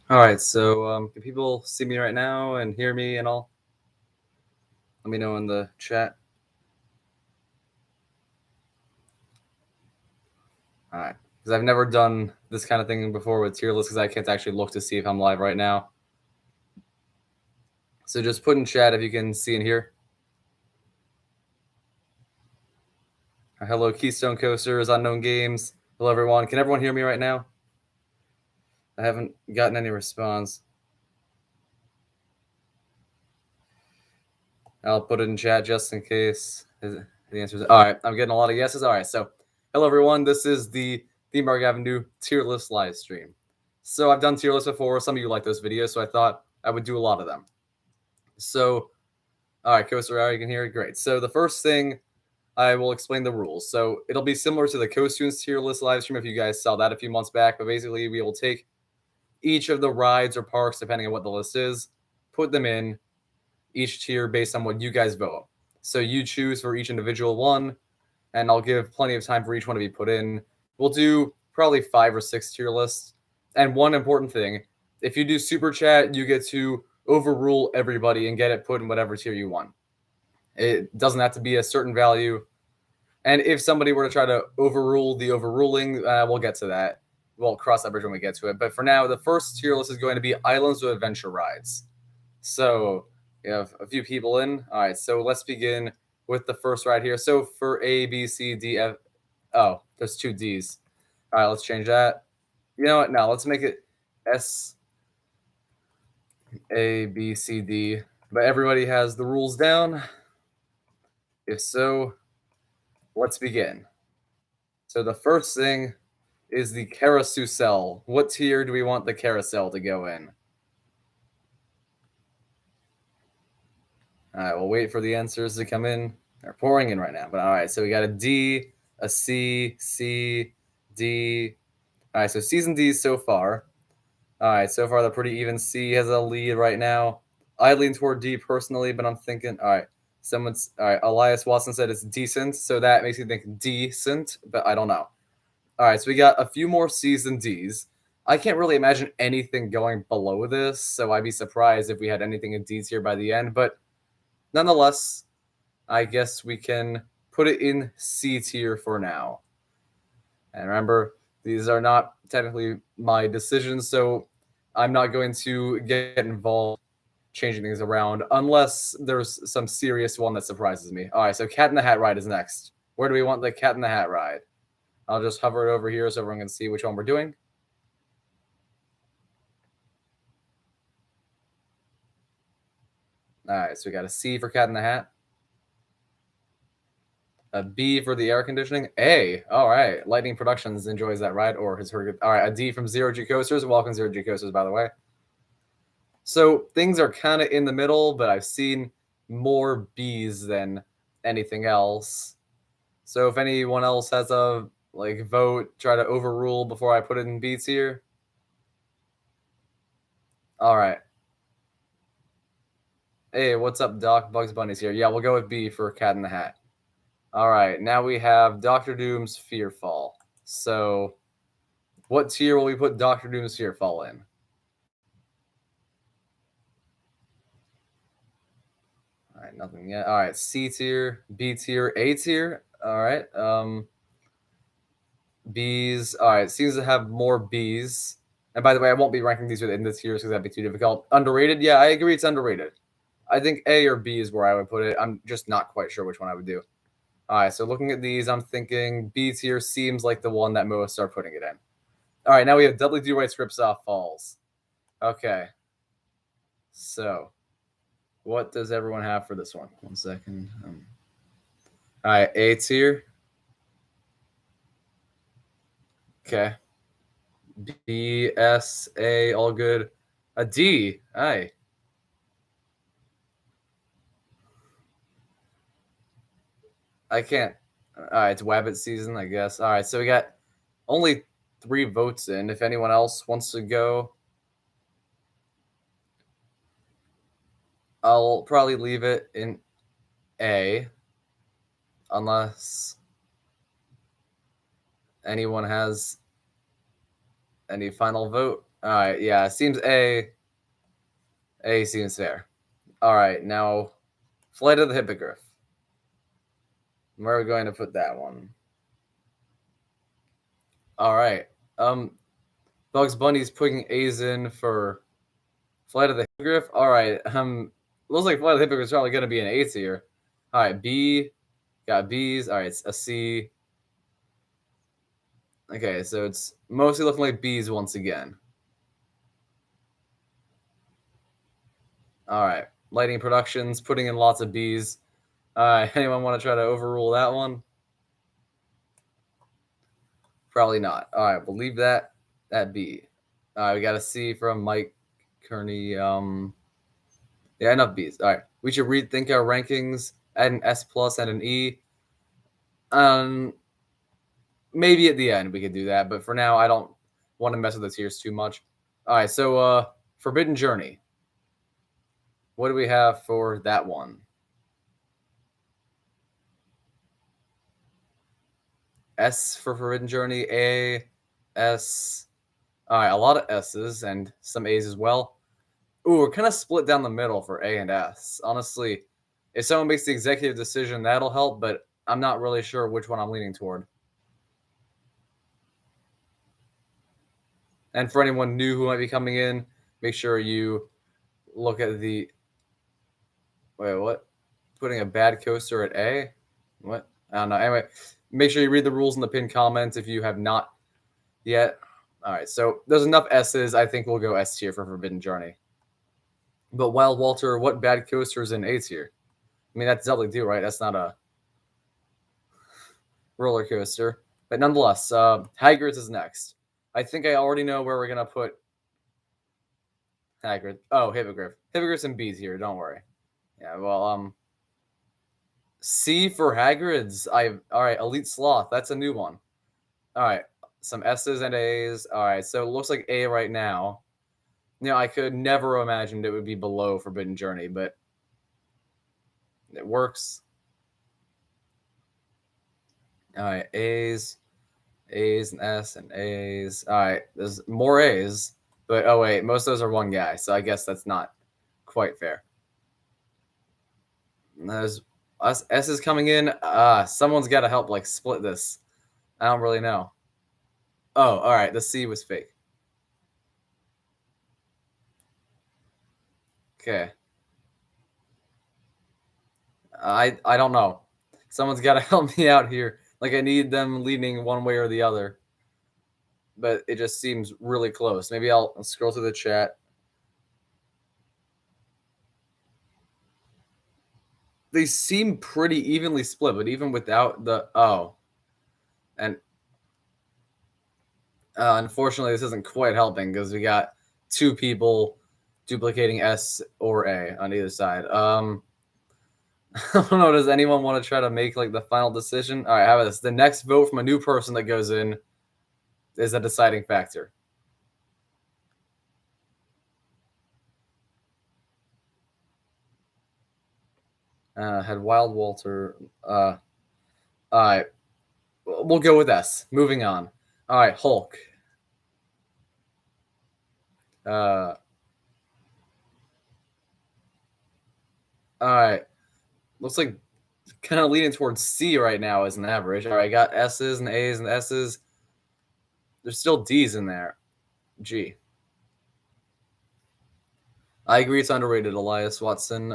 All right, so can people see me right now and hear me and all? Let me know in the chat. All right, because I've never done this kind of thing before with tier lists because I can't actually look to see if I'm live right now. So just put in chat if you can see and hear. Hello, Keystone Coasters, Unknown Games. Hello, everyone. Can everyone hear me right now? I haven't gotten any response. I'll put it in chat just in case the answer is all right. I'm getting a lot of yeses. All right, so hello everyone. This is the Mark Avenue tier list live stream. So I've done tier lists before. Some of you like those videos, so I thought I would do a lot of them. So, all right, Coaster, you can hear it. Great. So the first thing I will explain the rules. So it'll be similar to the Co-Students tier list live stream if you guys saw that a few months back. But basically, we will take each of the rides or parks, depending on what the list is, put them in each tier based on what you guys vote. So you choose for each individual one, and I'll give plenty of time for each one to be put in. We'll do probably 5 or 6 tier lists. And one important thing, if you do super chat, you get to overrule everybody and get it put in whatever tier you want. It doesn't have to be a certain value. And if somebody were to try to overrule the overruling, we'll get to that. We'll cross that bridge when we get to it. But for now, the first tier list is going to be Islands of Adventure rides. So we have a few people in. All right, so let's begin with the first ride here. So for A, B, C, D, F. Oh, there's 2 D's. All right, let's change that. You know what? Now let's make it S, A, B, C, D. But everybody has the rules down. If so, let's begin. So the first thing is the carousel. What tier do we want the carousel to go in? All right, we'll wait for the answers to come in. They're pouring in right now. But all right, so we got a D, a C, C, D. All right, so C's and D's so far. All right, so far they're pretty even. C has a lead right now. I lean toward D personally, but I'm thinking, all right, all right, Elias Watson said it's decent, so that makes me think decent, but I don't know. All right, so we got a few more C's and D's. I can't really imagine anything going below this, so I'd be surprised if we had anything in D's here by the end, but nonetheless, I guess we can put it in C tier for now. And remember, these are not technically my decisions, so I'm not going to get involved changing things around unless there's some serious one that surprises me. All right, so Cat in the Hat ride is next. Where do we want the Cat in the Hat ride? I'll just hover it over here so everyone can see which one we're doing. All right, so we got a C for Cat in the Hat. A B for the air conditioning. A. All right. Lightning Productions enjoys that ride or has heard it. All right. A D from Zero G Coasters. Welcome, Zero G Coasters, by the way. So things are kind of in the middle, but I've seen more B's than anything else. So if anyone else has a vote, try to overrule before I put it in B tier. All right. Hey, what's up, Doc? Bugs Bunny's here. Yeah, we'll go with B for Cat in the Hat. All right, now we have Doctor Doom's Fearfall. So, what tier will we put Doctor Doom's Fearfall in? All right, nothing yet. All right, C tier, B tier, A tier. All right, B's. All right, seems to have more B's. And by the way, I won't be ranking these within the tiers because that'd be too difficult. Underrated? Yeah, I agree. It's underrated. I think A or B is where I would put it. I'm just not quite sure which one I would do. All right, so looking at these, I'm thinking B tier seems like the one that most are putting it in. All right, now we have Dudley Do Right Scripts Off Falls. Okay. So, what does everyone have for this one? 1 second. All right, A tier. Okay. B, S, A, all good. A D. Aye. I can't. All right, it's Wabbit season, I guess. All right, so we got only 3 votes in. If anyone else wants to go, I'll probably leave it in A, unless anyone has any final vote. All right, yeah, seems A. A seems fair. All right, now Flight of the Hippogriff. Where are we going to put that one? All right. Bugs Bunny's putting A's in for Flight of the Hippogriff. All right. Looks like Flight of the Hippogriff is probably going to be an A tier. All right, B. Got B's. All right, it's a C. Okay, so it's mostly looking like B's once again. All right, Lighting Productions putting in lots of B's. All right, anyone want to try to overrule that one? Probably not. All right, we'll leave that at B. All right, we got a C from Mike Kearney. Yeah, enough B's. All right, we should rethink our rankings. Add an S plus and an E. Maybe at the end we could do that, but for now I don't want to mess with the tiers too much. All right, so Forbidden Journey. What do we have for that one? S for Forbidden Journey, A, S. All right, a lot of S's and some A's as well. Ooh, we're kind of split down the middle for A and S. Honestly, if someone makes the executive decision, that'll help, but I'm not really sure which one I'm leaning toward. And for anyone new who might be coming in, make sure you look at the. Wait, what? Putting a bad coaster at A? What? I don't know. Anyway, make sure you read the rules in the pinned comments if you have not yet. All right, so there's enough S's. I think we'll go S tier for Forbidden Journey. But Wild Walter, what bad coaster is in A tier? I mean, that's Zelda do, right? That's not a roller coaster. But nonetheless, Hagrid's is next. I think I already know where we're going to put Hagrid. Oh, Hippogriff. Hippogriff's and B's here. Don't worry. Yeah, well, C for Hagrid's. All right, Elite Sloth. That's a new one. All right, some S's and A's. All right, so it looks like A right now. You know, I could never imagined it would be below Forbidden Journey, but it works. All right, A's and S and A's. All right, there's more A's, but oh wait, most of those are one guy, so I guess that's not quite fair. And there's S is coming in. Someone's got to help like split this. I don't really know. Oh, all right, the C was fake. Okay. I don't know. Someone's got to help me out here. Like I need them leaning one way or the other. But it just seems really close. Maybe I'll scroll through the chat. They seem pretty evenly split, but even without the and unfortunately, this isn't quite helping because we got two people duplicating S or A on either side. I don't know. Does anyone want to try to make like the final decision? All right, how about this? The next vote from a new person that goes in is a deciding factor. Had Wild Walter. All right, we'll go with S. Moving on. All right, Hulk. All right, looks like kind of leaning towards C right now as an average. All right, got S's and A's and S's. There's still D's in there. G. I agree it's underrated, Elias Watson.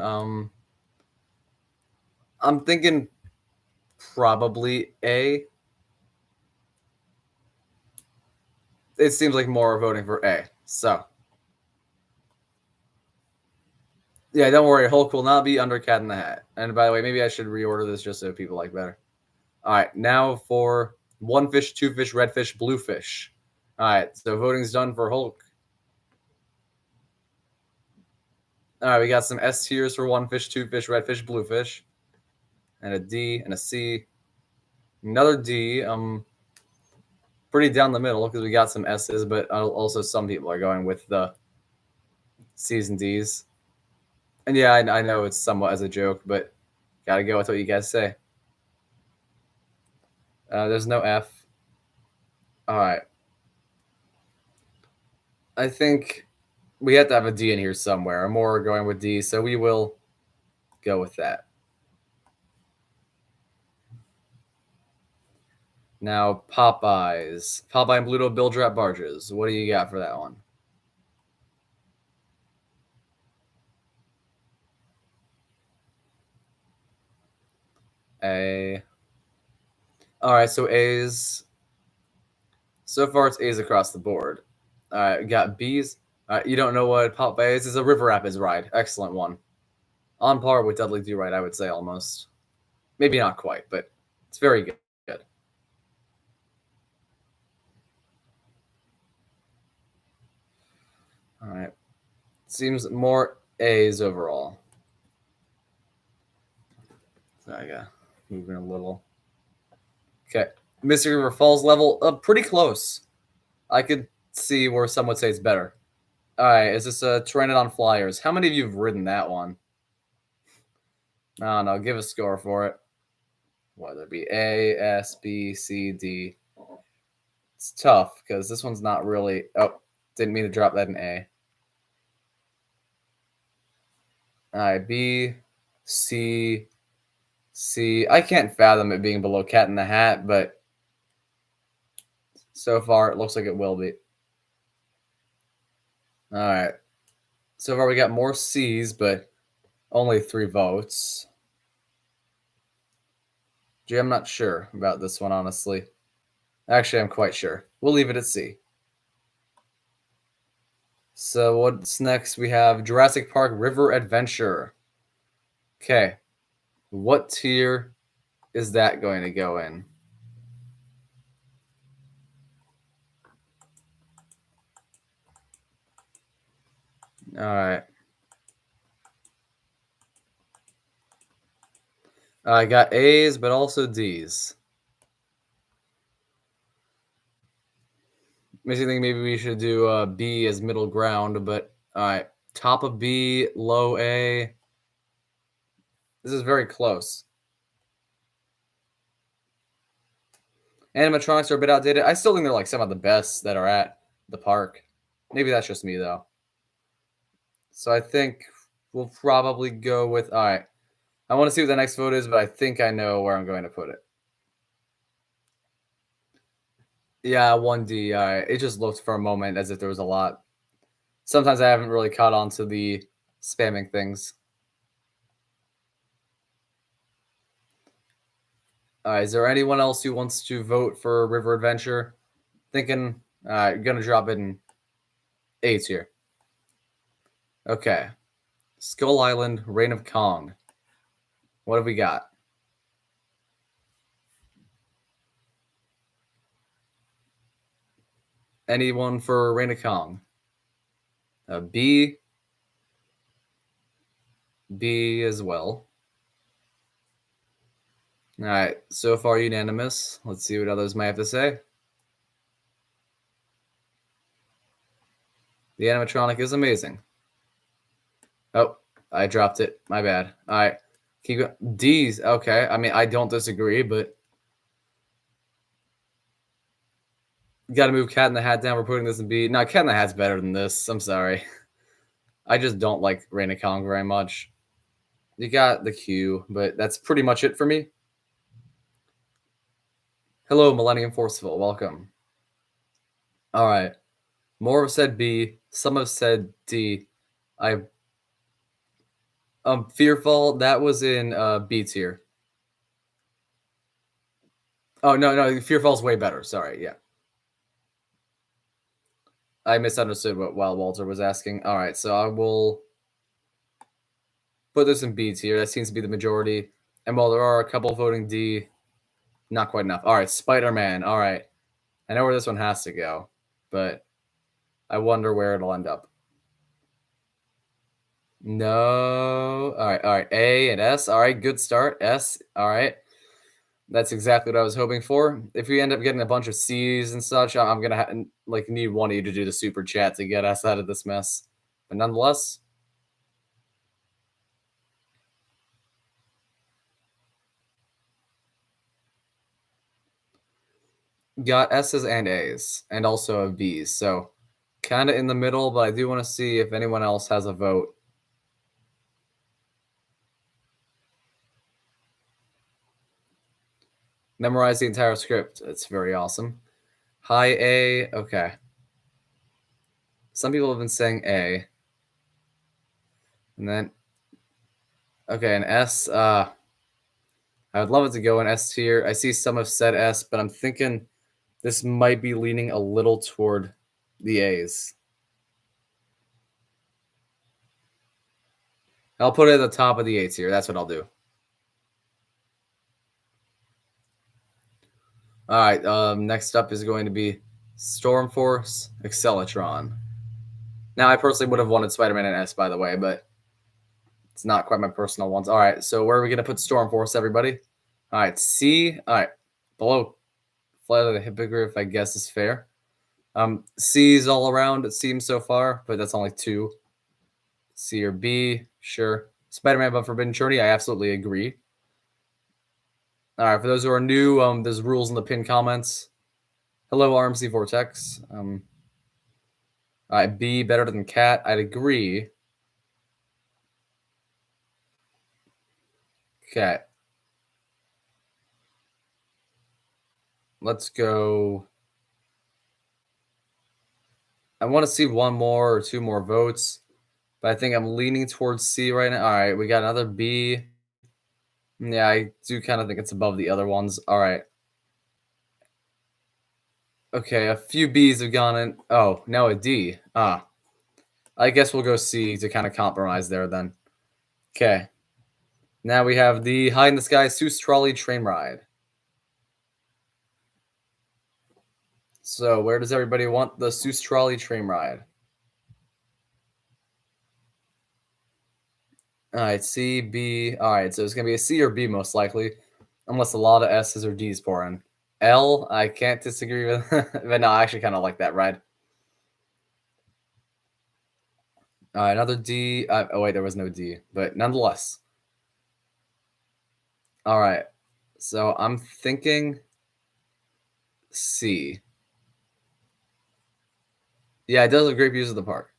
I'm thinking probably A. It seems like more are voting for A. So, yeah, don't worry. Hulk will not be under Cat in the Hat. And by the way, maybe I should reorder this just so people like better. All right, now for one fish, two fish, red fish, blue fish. All right, so voting's done for Hulk. All right, we got some S tiers for one fish, two fish, red fish, blue fish, and a D and a C. Another D. Pretty down the middle because we got some S's, but also some people are going with the C's and D's. And yeah, I know it's somewhat as a joke, but gotta go with what you guys say. There's no F. All right. I think we have to have a D in here somewhere. I'm more going with D, so we will go with that. Now, Popeyes. Popeye and Bluto Bill Drap Barges. What do you got for that one? A. All right, so A's. So far, it's A's across the board. All right, we got B's. All right, you don't know what Popeye is? It's a River Rapids ride. Excellent one. On par with Dudley Do Right, I would say almost. Maybe not quite, but it's very good. All right. Seems more A's overall. So I got moving a little. Okay. Mystic River Falls level, pretty close. I could see where some would say it's better. All right. Is this a Pteranodon Flyers? How many of you have ridden that one? I don't know. Give a score for it. Whether it be A, S, B, C, D. It's tough because this one's not really. Oh, didn't mean to drop that in A. All right. B, C, C. I can't fathom it being below Cat in the Hat, but so far it looks like it will be. All right. So far we got more C's, but only 3 votes. Gee, I'm not sure about this one, honestly. Actually, I'm quite sure. We'll leave it at C. So what's next? We have Jurassic Park River Adventure. Okay. What tier is that going to go in? All right. I got A's, but also D's. Makes me think maybe we should do B as middle ground, but all right. Top of B, low A. This is very close. Animatronics are a bit outdated. I still think they're like some of the best that are at the park. Maybe that's just me though. So I think we'll probably go with. All right. I want to see what the next vote is, but I think I know where I'm going to put it. Yeah, 1D. All right. It just looked for a moment as if there was a lot. Sometimes I haven't really caught on to the spamming things. All right. Is there anyone else who wants to vote for River Adventure? Thinking, all right, gonna drop it in A tier. Okay. Skull Island, Reign of Kong. What have we got? Anyone for Reign of Kong? B. B as well. All right. So far, unanimous. Let's see what others might have to say. The animatronic is amazing. Oh, I dropped it. My bad. All right. Keep going. D's. Okay. I mean, I don't disagree, but got to move Cat in the Hat down. We're putting this in B. No, Cat in the Hat's better than this. I'm sorry. I just don't like Reign of Kong very much. You got the Q, but that's pretty much it for me. Hello, Millennium Forceful. Welcome. All right. More have said B. Some have said D. I Fearfall, that was in B tier. Oh no, Fearfall's way better. Sorry, yeah. I misunderstood what Wild Walter was asking. All right, so I will put this in B tier. That seems to be the majority. And while there are a couple voting D, not quite enough. All right, Spider-Man. All right. I know where this one has to go, but I wonder where it'll end up. No. All right. A and S. All right, good start. S. All right. That's exactly what I was hoping for. If we end up getting a bunch of C's and such, I'm gonna need one of you to do the super chat to get us out of this mess. But nonetheless, got S's and A's, and also B's. So kind of in the middle, but I do want to see if anyone else has a vote. Memorize the entire script. It's very awesome. High A. Okay. Some people have been saying A. And then, okay, an S. I would love it to go in S tier. I see some have said S, but I'm thinking this might be leaning a little toward the A's. I'll put it at the top of the A tier. That's what I'll do. All right. Next up is going to be Storm Force, Accelatron. Now, I personally would have wanted Spider-Man and S, by the way, but it's not quite my personal ones. All right. So where are we going to put Storm Force, everybody? All right. C. All right. Below Flight of the Hippogriff, I guess, is fair. C's all around, it seems so far, but that's only 2. C or B, sure. Spider-Man but Forbidden Journey, I absolutely agree. All right, for those who are new, there's rules in the pinned comments. Hello, RMC Vortex. All right, B, better than Cat, I'd agree. Okay. Let's go. I want to see 1 more or 2 more votes, but I think I'm leaning towards C right now. All right, we got another B. Yeah, I do kind of think it's above the other ones. All right. Okay, a few B's have gone in. Oh, now a D. I guess we'll go C to kind of compromise there then. Okay. Now we have the High in the Sky Seuss Trolley Train Ride. So where does everybody want the Seuss Trolley Train Ride? All right, C, B. All right, so it's going to be a C or B most likely, unless a lot of S's or D's pour in. L, I can't disagree with, but no, I actually kind of like that ride. All right, another D. Oh, wait, there was no D, but nonetheless. All right, so I'm thinking C. Yeah, it does a great views of the park.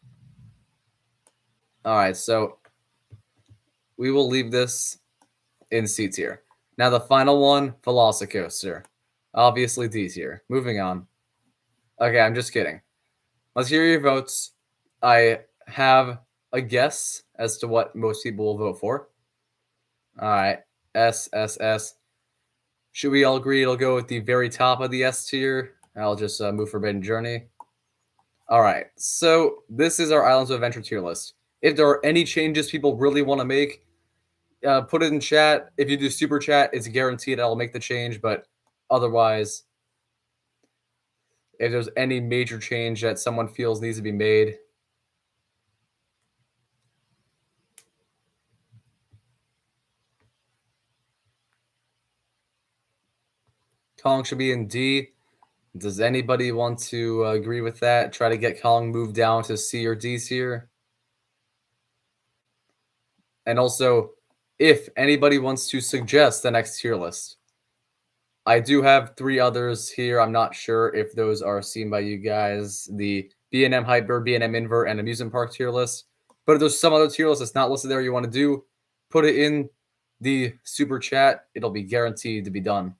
All right, so we will leave this in C tier. Now the final one, Velocicoaster. Obviously D tier. Moving on. Okay, I'm just kidding. Let's hear your votes. I have a guess as to what most people will vote for. All right, S, S, S. Should we all agree it'll go at the very top of the S tier? I'll just move Forbidden Journey. All right, so this is our Islands of Adventure tier list. If there are any changes people really want to make, put it in chat. If you do super chat, it's guaranteed I'll make the change. But otherwise, if there's any major change that someone feels needs to be made, Kong should be in D. Does anybody want to agree with that? Try to get Kong moved down to C or D tier. And also, if anybody wants to suggest the next tier list, I do have 3 others here. I'm not sure if those are seen by you guys. The B&M Hyper, B&M Invert, and Amusement Park tier list. But if there's some other tier list that's not listed there you want to do, put it in the super chat. It'll be guaranteed to be done.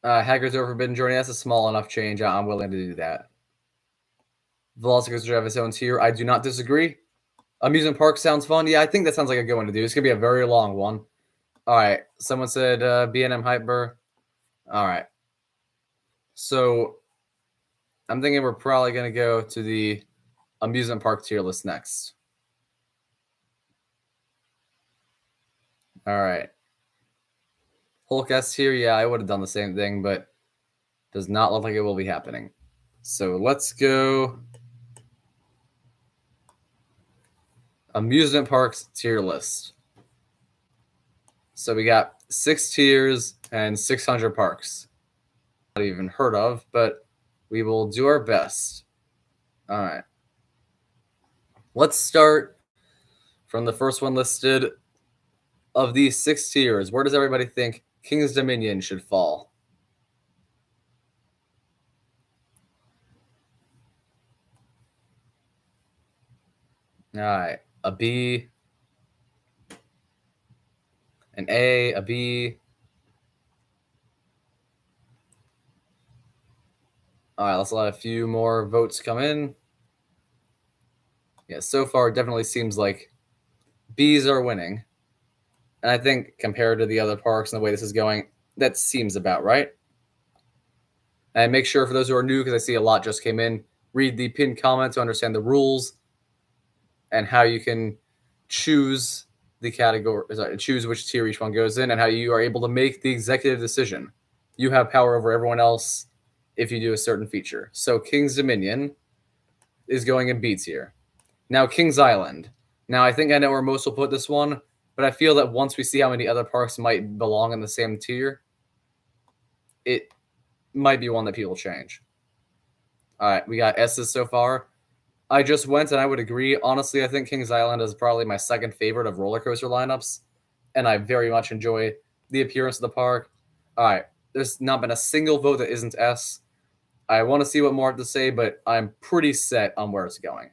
Hackers Over Forbidden Journey, that's a small enough change. I'm willing to do that. Velocicoaster have its own tier. I do not disagree. Amusement Park sounds fun. Yeah, I think that sounds like a good one to do. It's going to be a very long one. All right. Someone said B&M Hyper. All right. So I'm thinking we're probably going to go to the amusement park tier list next. All right. Hulk S tier. Yeah, I would have done the same thing, but does not look like it will be happening. So let's go amusement parks tier list. So we got 6 tiers and 600 parks. Not even heard of, but we will do our best. All right. Let's start from the first one listed. Of these 6 tiers, where does everybody think King's Dominion should fall. All right, a B, an A, a B. All right, let's let a few more votes come in. Yeah, so far it definitely seems like B's are winning. And I think compared to the other parks and the way this is going, that seems about right. And make sure for those who are new, because I see a lot just came in, read the pinned comment to understand the rules and how you can choose the category, choose which tier each one goes in, and how you are able to make the executive decision. You have power over everyone else if you do a certain feature. So King's Dominion is going in B tier. Now King's Island. Now I think I know where most will put this one, but I feel that once we see how many other parks might belong in the same tier, it might be one that people change. All right, we got S's so far. I just went and I would agree. Honestly, I think Kings Island is probably my second favorite of roller coaster lineups, and I very much enjoy the appearance of the park. All right, there's not been a single vote that isn't S. I want to see what more I have to say, but I'm pretty set on where it's going.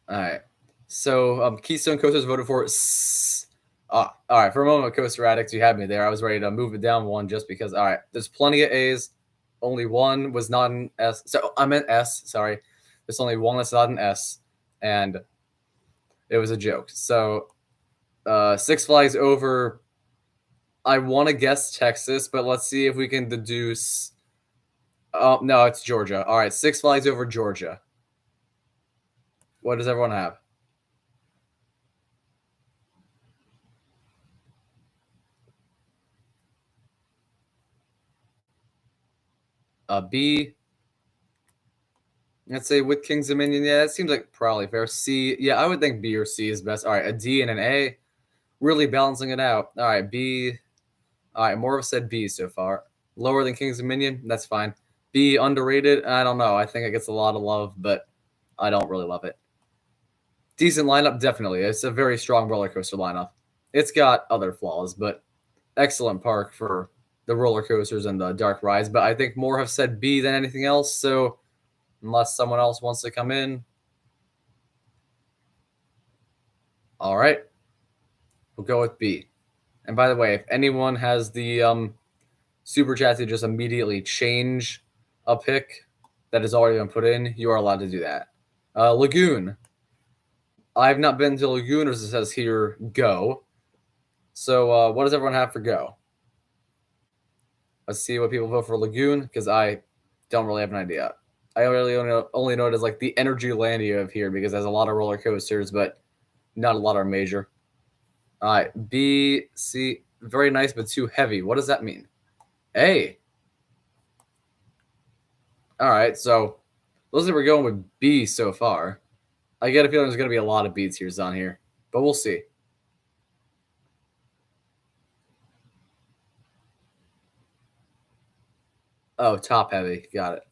All right, so Keystone Coasters voted for S. All right, for a moment, Coaster Addicts, you had me there. I was ready to move it down one just because. All right, there's plenty of A's. Only one was not an S. So I meant S. Sorry, there's only one that's not an S, and it was a joke. So Six Flags over. I want to guess Texas, but let's see if we can deduce. Oh no, it's Georgia. All right, Six Flags over Georgia. What does everyone have? B. Let's say with King's Dominion. Yeah, it seems like probably fair. C. Yeah, I would think B or C is best. All right, a D and an A. Really balancing it out. All right, B. All right, more of said B so far. Lower than King's Dominion. That's fine. B, underrated. I don't know. I think it gets a lot of love, but I don't really love it. Decent lineup, definitely. It's a very strong roller coaster lineup. It's got other flaws, but excellent park for the roller coasters and the dark rides. But I think more have said B than anything else. So unless someone else wants to come in, all right, we'll go with B. And by the way, if anyone has the super chat to just immediately change a pick that has already been put in, you are allowed to do that. Lagoon. I've not been to Lagoon, as it says here, go. So what does everyone have for go? Let's see what people vote for Lagoon, because I don't really have an idea. I really only know it as like the energy land you have here, because there's a lot of roller coasters, but not a lot are major. All right, B, C, very nice, but too heavy. What does that mean? A. All right, so looks like we're going with B so far. I get a feeling there's going to be a lot of B tiers on here, but we'll see. Oh, top heavy. Got it.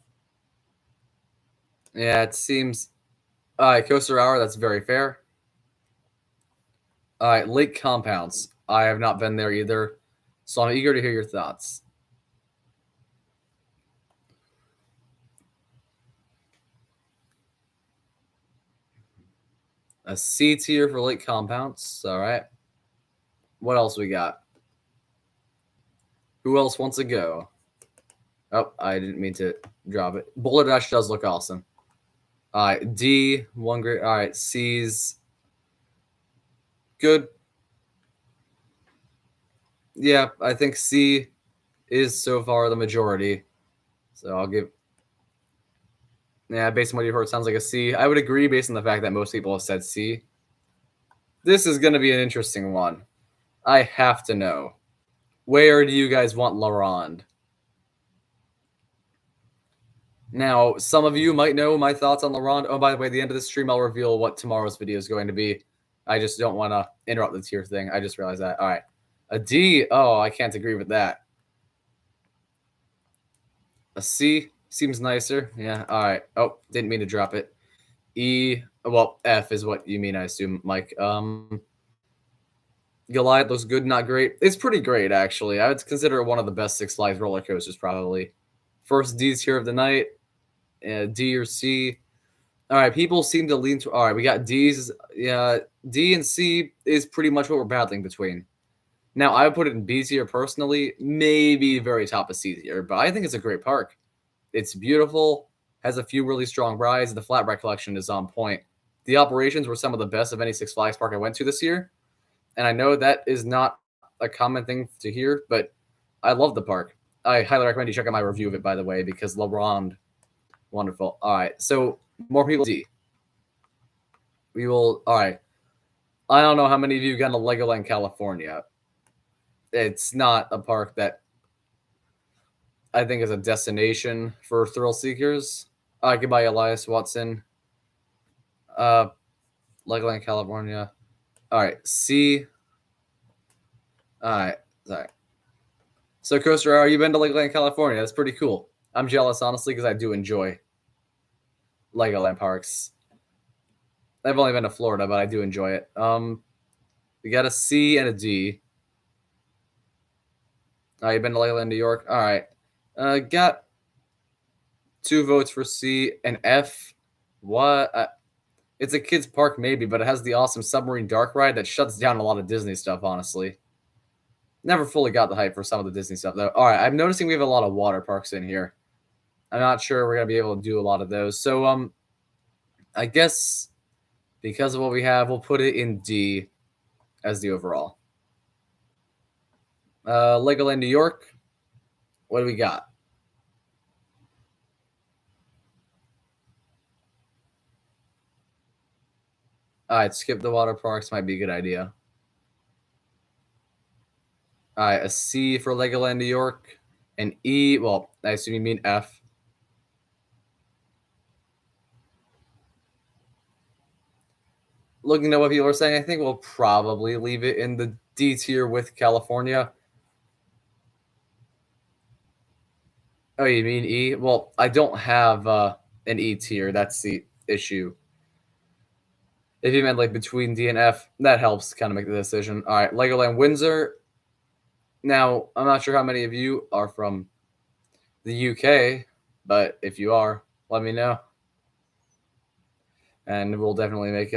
Yeah, it seems. All right, Coaster Hour. That's very fair. All right, Lake Compounds. I have not been there either, so I'm eager to hear your thoughts. A C tier for Lake Compounds. All right. What else we got? Who else wants to go? Oh, I didn't mean to drop it. Boulder Dash does look awesome. All right, D, one great. All right, C's good. Yeah, I think C is so far the majority. So I'll give. Yeah, based on what you heard, it sounds like a C. I would agree based on the fact that most people have said C. This is going to be an interesting one. I have to know. Where do you guys want La Ronde? Now, some of you might know my thoughts on La Ronde. Oh, by the way, at the end of the stream, I'll reveal what tomorrow's video is going to be. I just don't want to interrupt the tier thing. I just realized that. All right. A D. Oh, I can't agree with that. A C seems nicer. Yeah. All right. Oh, didn't mean to drop it. E. Well, F is what you mean, I assume, Mike. Goliath looks good, not great. It's pretty great, actually. I would consider it one of the best Six Flags roller coasters, probably. First D tier of the night, D or C. All right, people seem to lean to. All right, we got D's. Yeah, D and C is pretty much what we're battling between. Now, I would put it in B tier personally, maybe very top of C tier, but I think it's a great park. It's beautiful, has a few really strong rides. The flat ride collection is on point. The operations were some of the best of any Six Flags park I went to this year. And I know that is not a common thing to hear, but I love the park. I highly recommend you check out my review of it, by the way, because LeBron, wonderful. All right, so more people D. We will. All right. I don't know how many of you have gone to Legoland, California. It's not a park that I think is a destination for thrill seekers. Goodbye, Elias Watson. Uh, Legoland, California. All right, C. All right, sorry. So, Coaster Hour, you've been to Legoland, California. That's pretty cool. I'm jealous, honestly, because I do enjoy Legoland parks. I've only been to Florida, but I do enjoy it. We got a C and a D. You've been to Legoland, New York. All right. Got 2 votes for C and F. What? It's a kids' park, maybe, but it has the awesome submarine dark ride that shuts down a lot of Disney stuff, honestly. Never fully got the hype for some of the Disney stuff, though. All right, I'm noticing we have a lot of water parks in here. I'm not sure we're going to be able to do a lot of those. So, I guess because of what we have, we'll put it in D as the overall. Legoland, New York. What do we got? All right, skip the water parks might be a good idea. All right, a C for Legoland, New York. An E, well, I assume you mean F. Looking at what people are saying, I think we'll probably leave it in the D tier with California. Oh, you mean E? Well, I don't have an E tier. That's the issue. If you meant like between D and F, that helps kind of make the decision. All right, Legoland Windsor. Now, I'm not sure how many of you are from the UK, but if you are, let me know. And we'll definitely make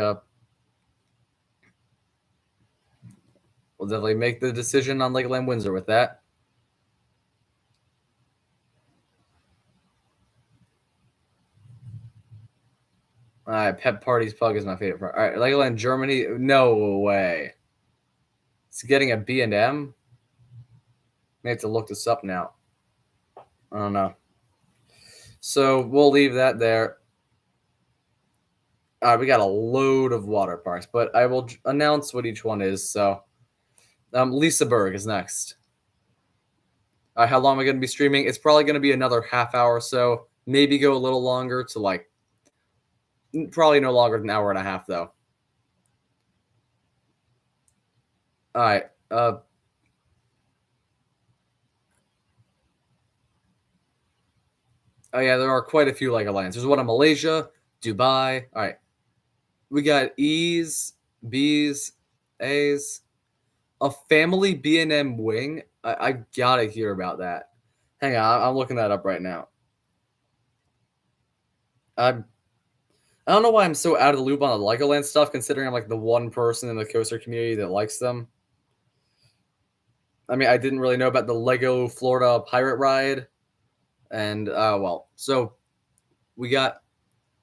the decision on Legoland Windsor with that. All right, Pet Party's Pug is my favorite part. All right, Legoland Germany. No way. It's getting a B&M. May have to look this up now. I don't know. So we'll leave that there. We got a load of water parks, but I will announce what each one is. So, Liseberg is next. How long am I going to be streaming? It's probably going to be another half hour or so. Maybe go a little longer to like, probably no longer than an hour and a half though. All right. Oh yeah, there are quite a few Legolands. There's one in Malaysia, Dubai. All right. We got E's, B's, A's. A family B&M wing. I gotta hear about that. Hang on, I'm looking that up right now. I don't know why I'm so out of the loop on the Legoland stuff, considering I'm like the one person in the coaster community that likes them. I mean, I didn't really know about the Lego Florida Pirate Ride, and well, so we got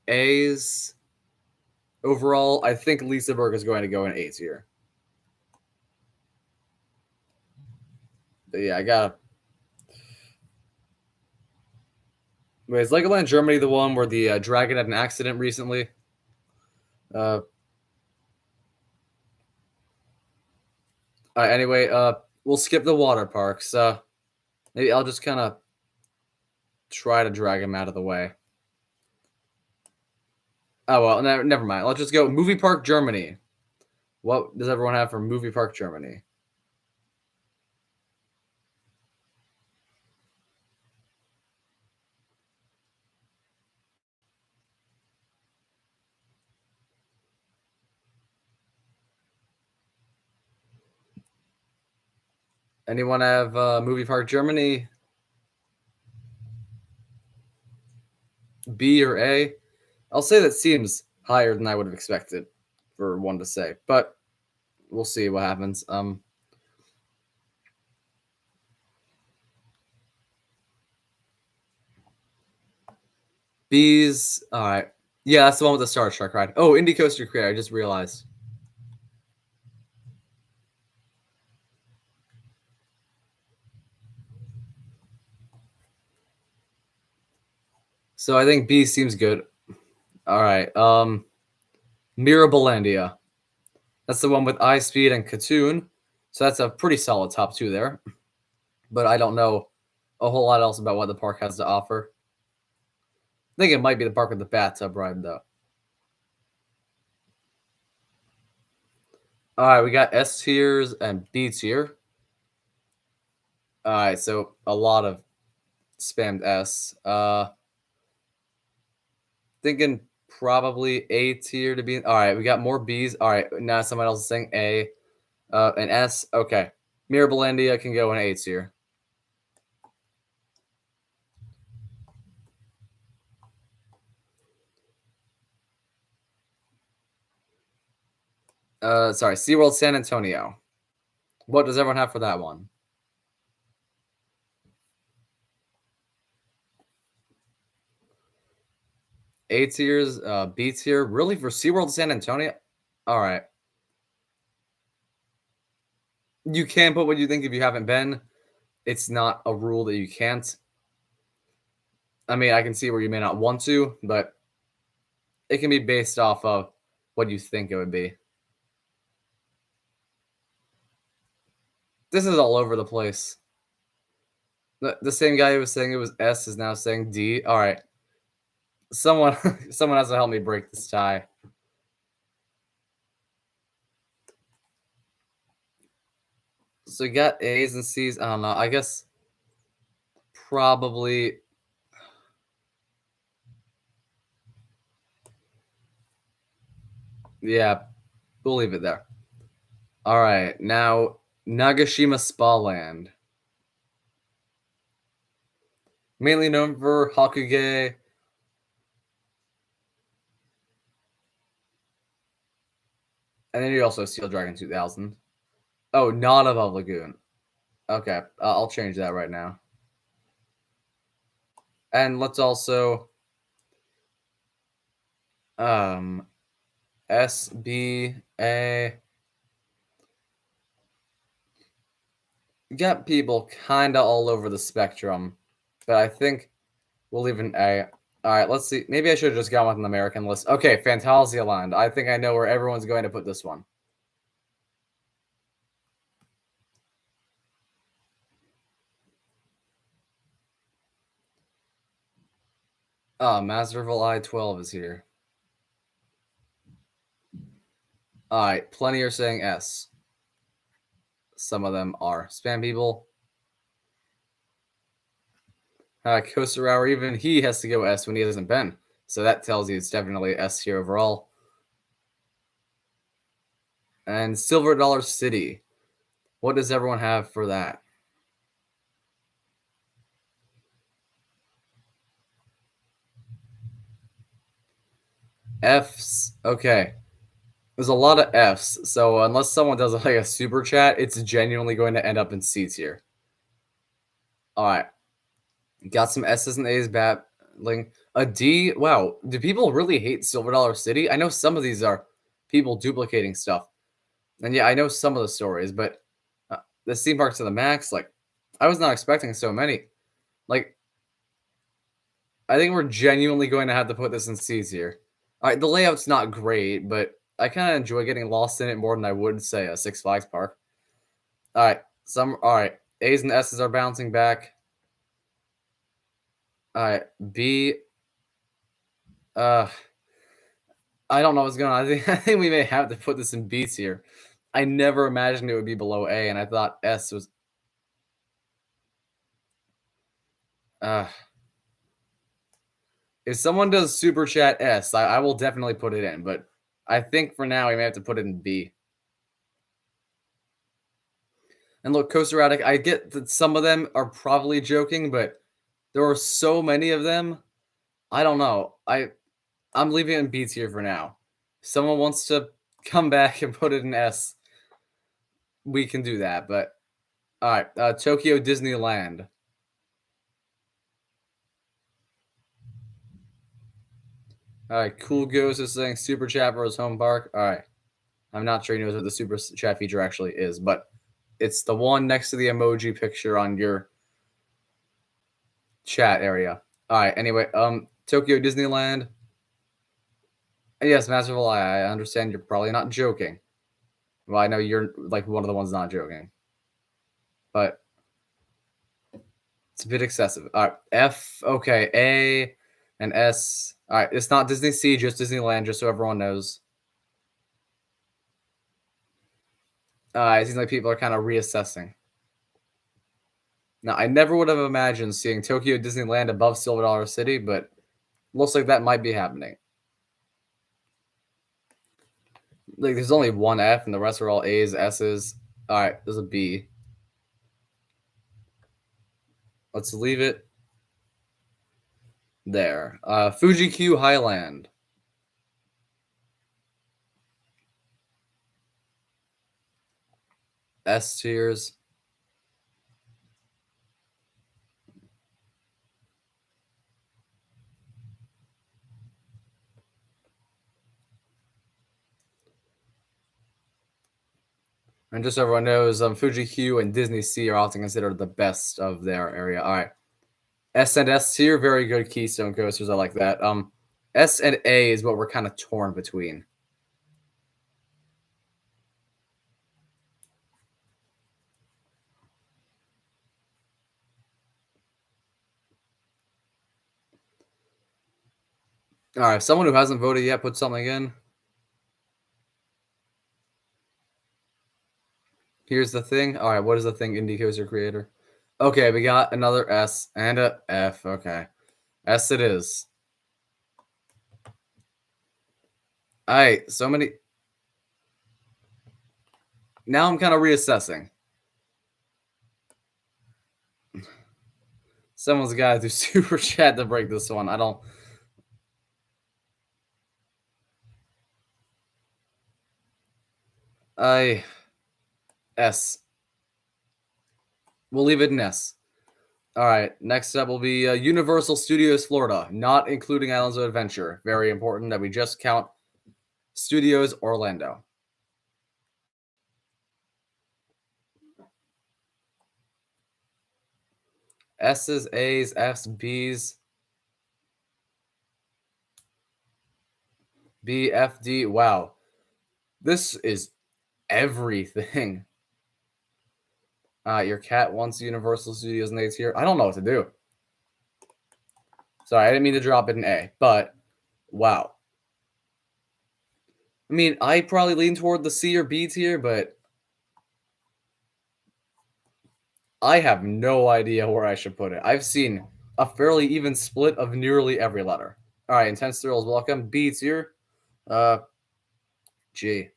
A's overall. I think Liseberg is going to go in A tier. But yeah, I gotta. Wait, is Legoland Germany the one where the dragon had an accident recently? Anyway, we'll skip the water parks. Maybe I'll just kind of try to drag him out of the way. Oh well, never mind. Let's just go movie park Germany. What does everyone have for movie park Germany? Anyone have Movie Park Germany? B or A? I'll say that seems higher than I would have expected for one to say, but we'll see what happens. B's. All right. Yeah, that's the one with the Star Trek ride. Oh, Indie Coaster Creator. I just realized. So I think B seems good. All right. Mirabolandia. That's the one with Eye Speed and Katoon. So that's a pretty solid top two there. But I don't know a whole lot else about what the park has to offer. I think it might be the park with the bathtub ride, though. All right, we got S tiers and B tier. All right, so a lot of spammed S. Thinking probably A tier to be. All right, we got more B's. All right, now someone else is saying A. An S. Okay, Mirabolandia can go in A tier. Sorry, SeaWorld San Antonio. What does everyone have for that one? A tiers, B tier. Really for SeaWorld San Antonio? All right. You can put what you think if you haven't been. It's not a rule that you can't. I mean, I can see where you may not want to, but it can be based off of what you think it would be. This is all over the place. The same guy who was saying it was S is now saying D. All right. Someone someone has to help me break this tie. So you got A's and C's. I don't know. I guess probably yeah, we'll leave it there. All right. Now Nagashima Spa Land. Mainly known for Hakuge. And then you also have Steel Dragon 2000. Oh, not above Lagoon. Okay, I'll change that right now. And let's also SBA. Got people kind of all over the spectrum, but I think we'll leave an A. All right, let's see. Maybe I should have just gone with an American list. Okay, Fantasia Land. I think I know where everyone's going to put this one. Masterville I-12 is here. All right, plenty are saying S. Some of them are spam people. Coaster Hour, even he has to go S when he hasn't been. So that tells you it's definitely S here overall. And Silver Dollar City. What does everyone have for that? F's. Okay. There's a lot of F's. So unless someone does like a super chat, it's genuinely going to end up in C tier. All right. Got some S's and A's battling. A D. Wow. Do people really hate Silver Dollar City? I know some of these are people duplicating stuff. And yeah, I know some of the stories, but the theme parks to the max, like, I was not expecting so many. Like, I think we're genuinely going to have to put this in C's here. All right, the layout's not great, but I kind of enjoy getting lost in it more than I would say a Six Flags park. All right, all right. A's and S's are bouncing back. All right, B. I don't know what's going on. I think we may have to put this in B tier. I never imagined it would be below A, and I thought S was. If someone does super chat S, I will definitely put it in, but I think for now we may have to put it in B. And look, Coaster Attic, I get that some of them are probably joking, but there are so many of them. I don't know. I'm leaving it in B tier for now. If someone wants to come back and put it in S, we can do that. But all right, Tokyo Disneyland. All right, Cool Ghost is saying Super Chat for his home park. All right, I'm not sure he knows what the Super Chat feature actually is, but it's the one next to the emoji picture on your chat area. All right. Anyway, Tokyo Disneyland. Yes, Masterful. I understand you're probably not joking. Well, I know you're like one of the ones not joking, but it's a bit excessive. All right, F. Okay, A and S. All right, it's not Disney Sea, just Disneyland, just so everyone knows. It seems like people are kind of reassessing. Now, I never would have imagined seeing Tokyo Disneyland above Silver Dollar City, but looks like that might be happening. Like, there's only one F, and the rest are all A's, S's. All right, there's a B. Let's leave it there. Fuji Q Highland. S tiers. And just so everyone knows, Fuji Q and Disney Sea are often considered the best of their area. All right. S and S tier, very good Keystone coasters. I like that. S and A is what we're kind of torn between. All right, someone who hasn't voted yet, put something in. Here's the thing. All right, what is the thing? Indie coaster creator. Okay, we got another S and a F. Okay, S it is. All right, so many. Now I'm kind of reassessing. Someone's got to do super chat to break this one. I don't. S. We'll leave it in S. All right. Next up will be Universal Studios Florida, not including Islands of Adventure. Very important that we just count Studios Orlando. S's, A's, F's, B's. B, F, D. Wow. This is everything. Your cat wants Universal Studios and A's here. I don't know what to do. Sorry, I didn't mean to drop it in A, but wow. I mean, I probably lean toward the C or B tier, but I have no idea where I should put it. I've seen a fairly even split of nearly every letter. All right, Intense Thrills, welcome. B tier. G.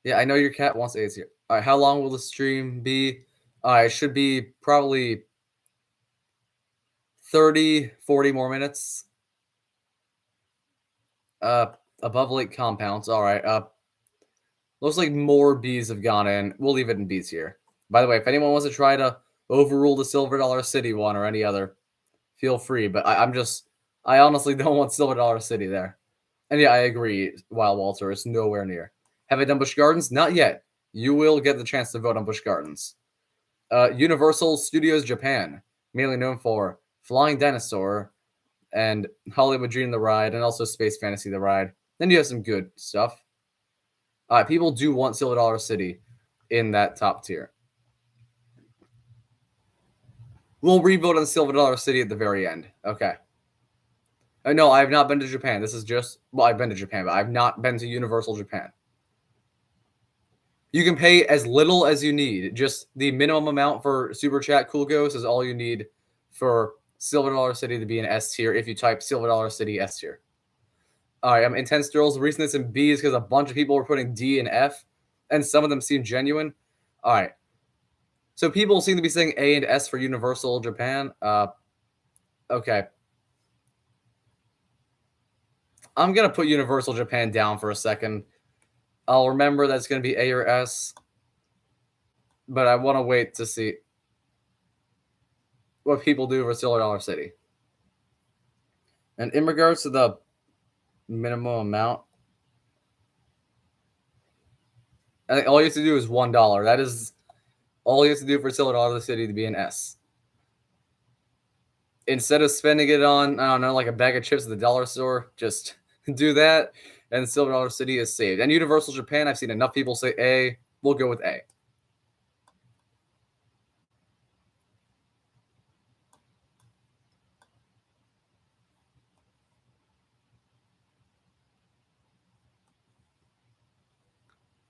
Yeah, I know your cat wants A's here. All right, how long will the stream be? It should be probably 30, 40 more minutes. Above Lake Compounds. All right. Looks like more B's have gone in. We'll leave it in B's here. By the way, if anyone wants to try to overrule the Silver Dollar City one or any other, feel free. But I honestly don't want Silver Dollar City there. And yeah, I agree. Wild Walter is nowhere near. Have I done Busch Gardens? Not yet. You will get the chance to vote on Busch Gardens. Universal Studios Japan, mainly known for Flying Dinosaur and Hollywood Dream the Ride, and also Space Fantasy the Ride. Then you have some good stuff. People do want Silver Dollar City in that top tier. We'll revote on Silver Dollar City at the very end. Okay. No, I have not been to Japan. This is just, well, I've been to Japan, but I've not been to Universal Japan. You can pay as little as you need. Just the minimum amount for Super Chat Cool Ghost is all you need for Silver Dollar City to be an S tier if you type Silver Dollar City S tier. All right, Intense Thrills. The reason it's in B is because a bunch of people were putting D and F, and some of them seem genuine. All right. So people seem to be saying A and S for Universal Japan. Okay. I'm gonna put Universal Japan down for a second. I'll remember that's gonna be A or S, but I want to wait to see what people do for Silver Dollar City. And in regards to the minimum amount, I think all you have to do is $1. That is all you have to do for Silver Dollar City to be an S. Instead of spending it on, I don't know, like a bag of chips at the dollar store, just do that, and Silver Dollar City is saved. And Universal Japan, I've seen enough people say A. We'll go with A.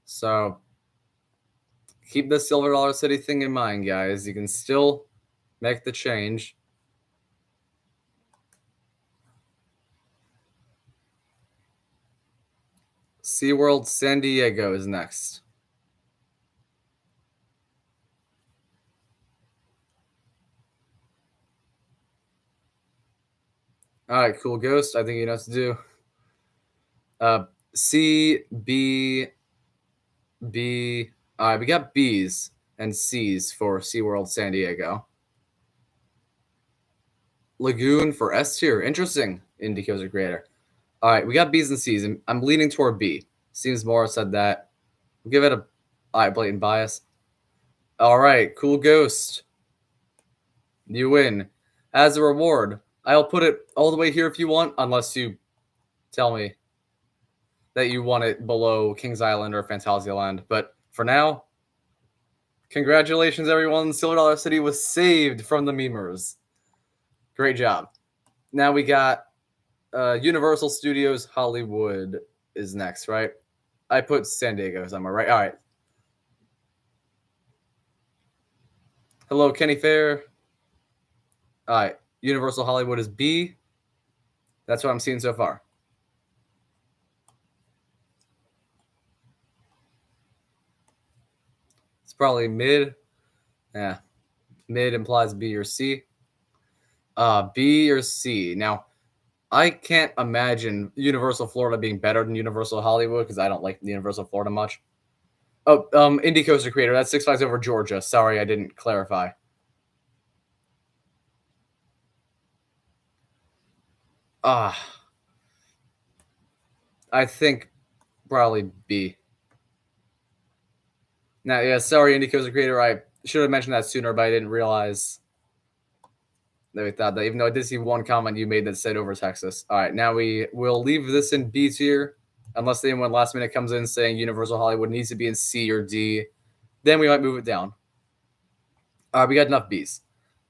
So keep the Silver Dollar City thing in mind, guys. You can still make the change. SeaWorld San Diego is next. All right, cool Ghost. I think you know what to do. C, B, B. All right, we got B's and C's for SeaWorld San Diego. Lagoon for S tier. Interesting. Indicator creator. All right, we got B's and C's, and I'm leaning toward B. Seems more said that. We'll give it a blatant bias. All right, cool Ghost. You win. As a reward, I'll put it all the way here if you want, unless you tell me that you want it below Kings Island or Fantasyland. But for now, congratulations, everyone. Silver Dollar City was saved from the memers. Great job. Now we got Universal Studios Hollywood is next, right? I put San Diego somewhere, right? All right. Hello, Kenny Fair. All right. Universal Hollywood is B. That's what I'm seeing so far. It's probably mid. Yeah. Mid implies B or C. B or C. Now, I can't imagine Universal Florida being better than Universal Hollywood because I don't like Universal Florida much. Oh, Indie Coaster Creator. That's Six Flags Over Georgia. Sorry, I didn't clarify. I think probably B. Now, yeah, sorry, Indie Coaster Creator. I should have mentioned that sooner, but I didn't realize that we thought that. Even though I did see one comment you made that said over Texas. All right, now we will leave this in B tier, unless anyone last minute comes in saying Universal Hollywood needs to be in C or D. Then we might move it down. We got enough B's.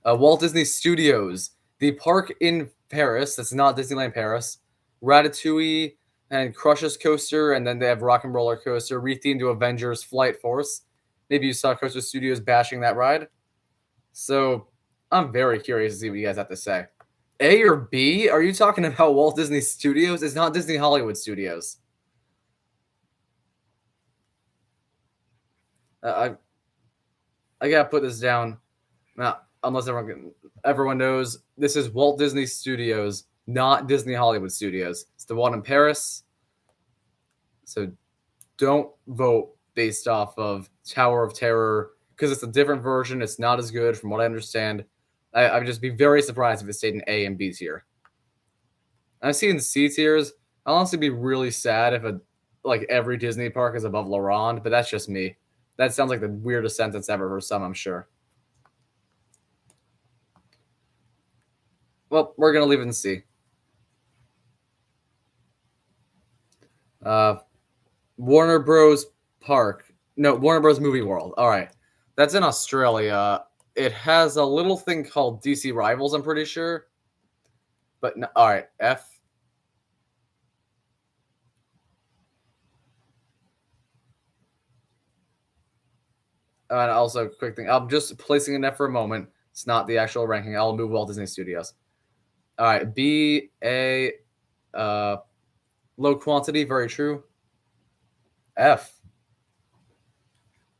Walt Disney Studios, the park in Paris. That's not Disneyland Paris. Ratatouille and Crush's Coaster, and then they have Rock and Roller Coaster rethemed to Avengers Flight Force. Maybe you saw Coaster Studios bashing that ride. So I'm very curious to see what you guys have to say. A or B? Are you talking about Walt Disney Studios? It's not Disney Hollywood Studios. I gotta put this down. Now, unless everyone knows, this is Walt Disney Studios, not Disney Hollywood Studios. It's the one in Paris. So don't vote based off of Tower of Terror because it's a different version. It's not as good from what I understand. I would just be very surprised if it stayed in A and B tier. I've seen C tiers. I'll honestly be really sad if every Disney park is above La Ronde, but that's just me. That sounds like the weirdest sentence ever for some, I'm sure. Well, we're going to leave it in C. Warner Bros. Park. No, Warner Bros. Movie World. All right. That's in Australia. It has a little thing called DC Rivals, I'm pretty sure. But, no, all right. F. And also, quick thing. I'm just placing an F for a moment. It's not the actual ranking. I'll move Walt Disney Studios. All right. B, A, low quantity. Very true. F.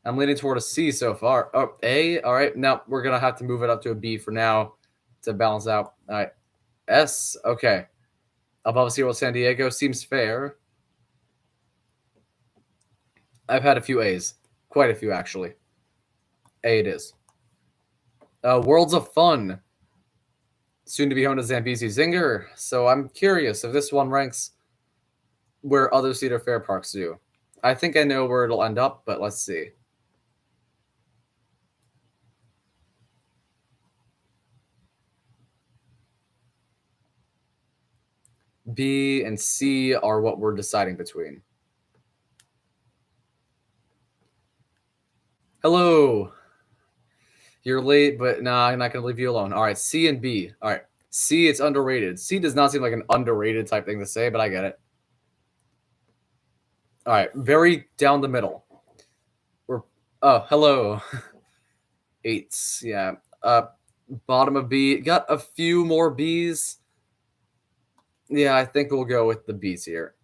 I'm leaning toward a C so far. Oh, A. All right. Now we're gonna have to move it up to a B for now to balance out. All right. S. Okay. Above SeaWorld San Diego seems fair. I've had a few A's, quite a few actually. A it is. Worlds of Fun, soon to be home to Zambezi Zinger. So I'm curious if this one ranks where other Cedar Fair parks do. I think I know where it'll end up, but let's see. B and C are what we're deciding between. Hello. You're late, but nah, I'm not going to leave you alone. All right, C and B. All right. C, it's underrated. C does not seem like an underrated type thing to say, but I get it. All right, very down the middle. We're hello. Eights, yeah. Bottom of B. Got a few more Bs. Yeah, I think we'll go with the Bs here.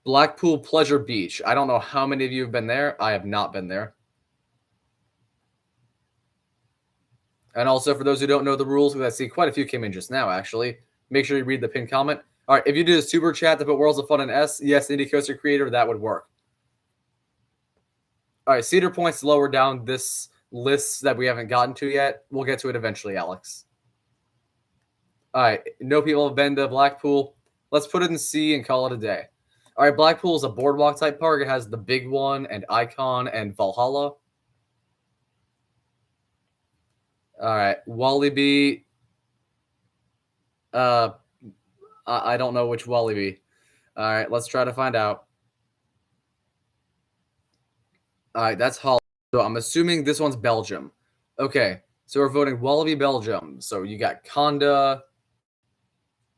Blackpool Pleasure Beach. I don't know how many of you have been there. I have not been there. And also, for those who don't know the rules, because I see quite a few came in just now, actually, make sure you read the pinned comment. All right, if you do the super chat to put Worlds of Fun in S, yes, Indie Coaster Creator, that would work. All right, Cedar Point's lower down this list that we haven't gotten to yet. We'll get to it eventually, Alex. All right, no people have been to Blackpool. Let's put it in C and call it a day. All right, Blackpool is a boardwalk type park. It has the big one and Icon and Valhalla. All right, Walibi. I don't know which Walibi. All right, let's try to find out. All right, that's Holland. So I'm assuming this one's Belgium. Okay, so we're voting Walibi Belgium. So you got Conda,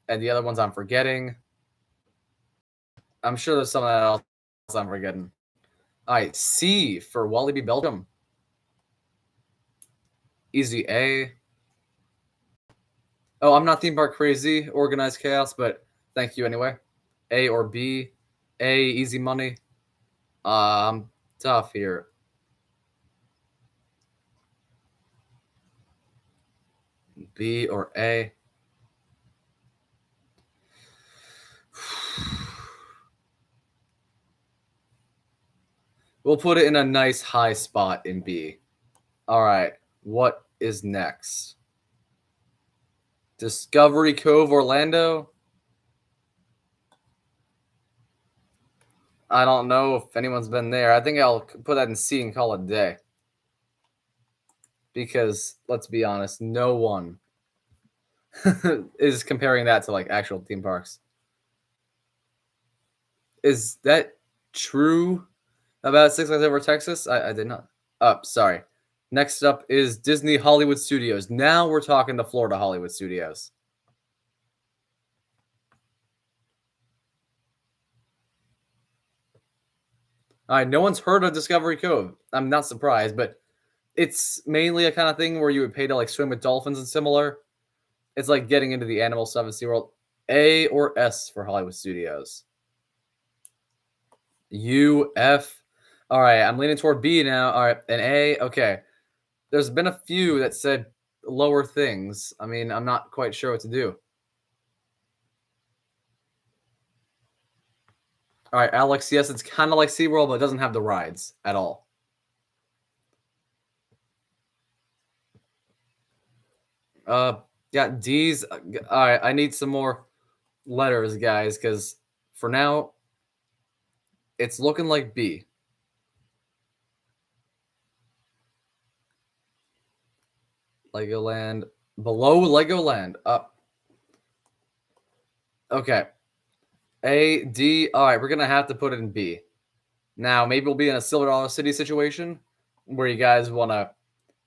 and the other ones I'm forgetting. I'm sure there's something else I'm forgetting. All right, C for Walibi Belgium. Easy A. Oh, I'm not theme park crazy, organized chaos, but thank you anyway. A or B. A, easy money. I'm tough here. B or A. We'll put it in a nice high spot in B. All right, what is next? Discovery Cove, Orlando. I don't know if anyone's been there. I think I'll put that in C and call it a day. Because, let's be honest, no one is comparing that to like actual theme parks. Is that true about Six Flags Over Texas? I did not. Sorry. Next up is Disney Hollywood Studios. Now we're talking the Florida Hollywood Studios. All right, no one's heard of Discovery Cove. I'm not surprised, but it's mainly a kind of thing where you would pay to like swim with dolphins and similar. It's like getting into the animal stuff at SeaWorld. A or S for Hollywood Studios? U, F. All right, I'm leaning toward B now. All right, an A. Okay. There's been a few that said lower things. I mean, I'm not quite sure what to do. All right, Alex, yes, it's kind of like SeaWorld, but it doesn't have the rides at all. Yeah, D's. All right, I need some more letters, guys, because for now, it's looking like B. Legoland. Below Legoland. Up. Okay. A, D. All right, we're going to have to put it in B. Now, maybe we'll be in a Silver Dollar City situation where you guys want to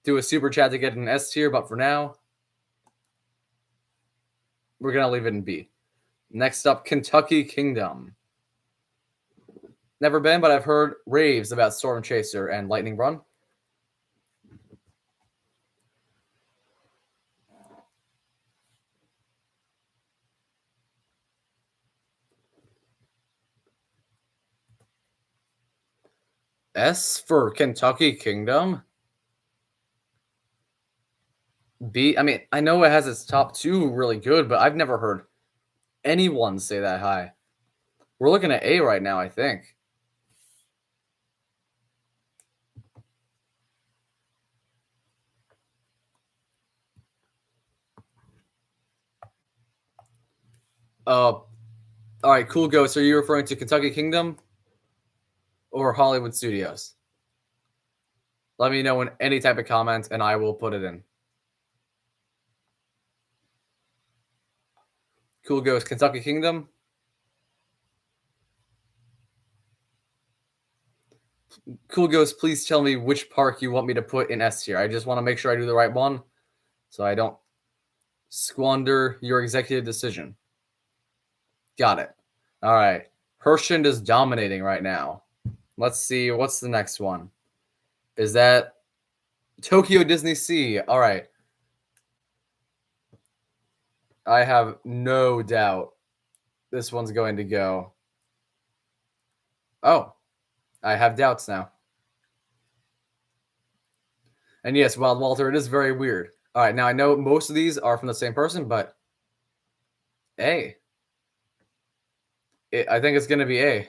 do a super chat to get an S tier, but for now, we're going to leave it in B. Next up, Kentucky Kingdom. Never been, but I've heard raves about Storm Chaser and Lightning Run. S for Kentucky Kingdom. B, I mean, I know it has its top two really good, but I've never heard anyone say that high. We're looking at A right now, I think. All right, Cool Ghost. Are you referring to Kentucky Kingdom or Hollywood Studios? Let me know in any type of comment, and I will put it in. Cool Ghost, Kentucky Kingdom. Cool Ghost, please tell me which park you want me to put in S tier. I just want to make sure I do the right one, so I don't squander your executive decision. Got it. All right. Hershend is dominating right now. Let's see. What's the next one? Is that Tokyo Disney Sea? All right. I have no doubt this one's going to go. Oh, I have doubts now. And yes, Wild Walter, it is very weird. All right. Now, I know most of these are from the same person, but A. I think it's going to be A.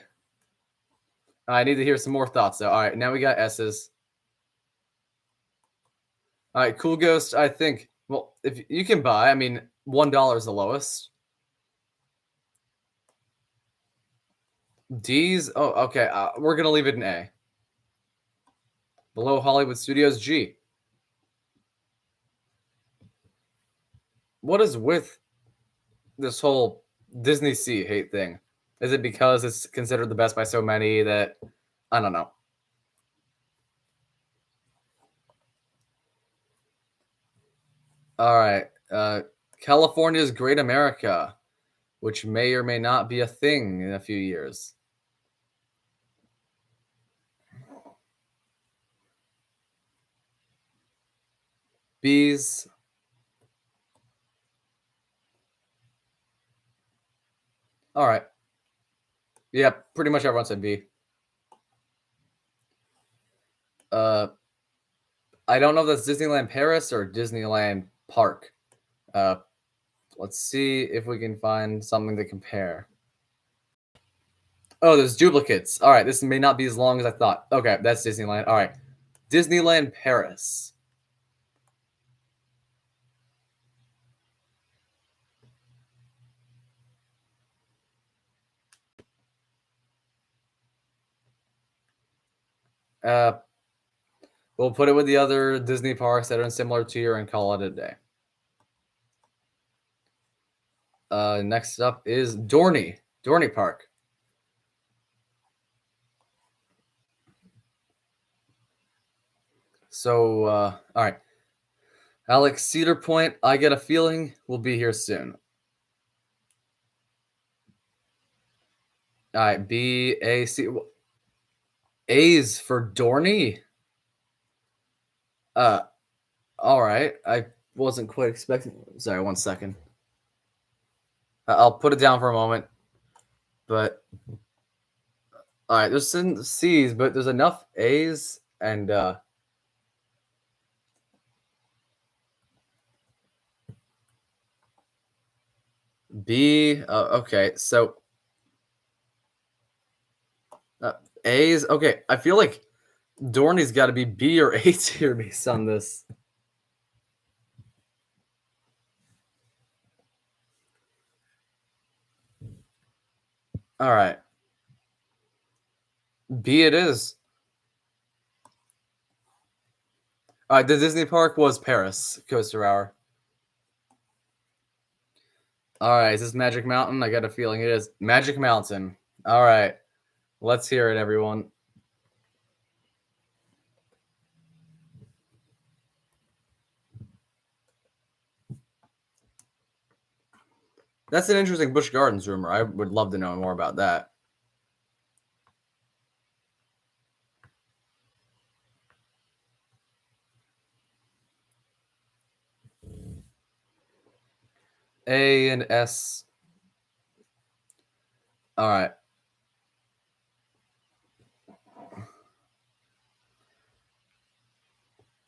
I need to hear some more thoughts, though. All right. Now we got S's. All right. Cool Ghost, I think. Well, if you can buy, I mean, $1 is the lowest. D's. Oh, okay. We're going to leave it in A. Below Hollywood Studios, G. What is with this whole Disney Sea hate thing? Is it because it's considered the best by so many that I don't know? All right. California's Great America, which may or may not be a thing in a few years. B's. All right. Yeah, pretty much everyone said B. I don't know if that's Disneyland Paris or Disneyland Park. Let's see if we can find something to compare. Oh, there's duplicates. All right, this may not be as long as I thought. Okay, that's Disneyland. All right, Disneyland Paris. We'll put it with the other Disney parks that are in similar tier and call it a day. Next up is Dorney Park. So, all right. Alex, Cedar Point, I get a feeling will be here soon. All right, B, A, C. A's for Dorney. All right. I wasn't quite expecting. Sorry, 1 second. I'll put it down for a moment. But all right, there's some C's, but there's enough A's and B. Okay, so A's. Okay, I feel like Dorney's got to be B or A tier based on this. All right, B it is. All right, the Disney park was Paris Coaster Hour. All right, is this Magic Mountain? I got a feeling it is Magic Mountain. All right, let's hear it, everyone. That's an interesting Busch Gardens rumor. I would love to know more about that. A and S. All right.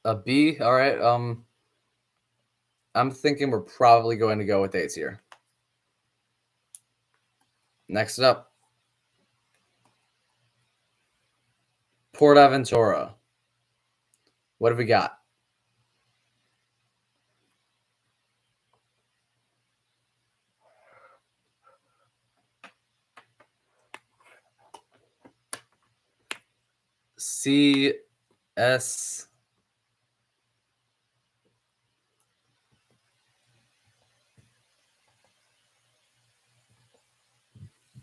A B. All right. I'm thinking we're probably going to go with A's here. Next up, Portaventura. What have we got? C S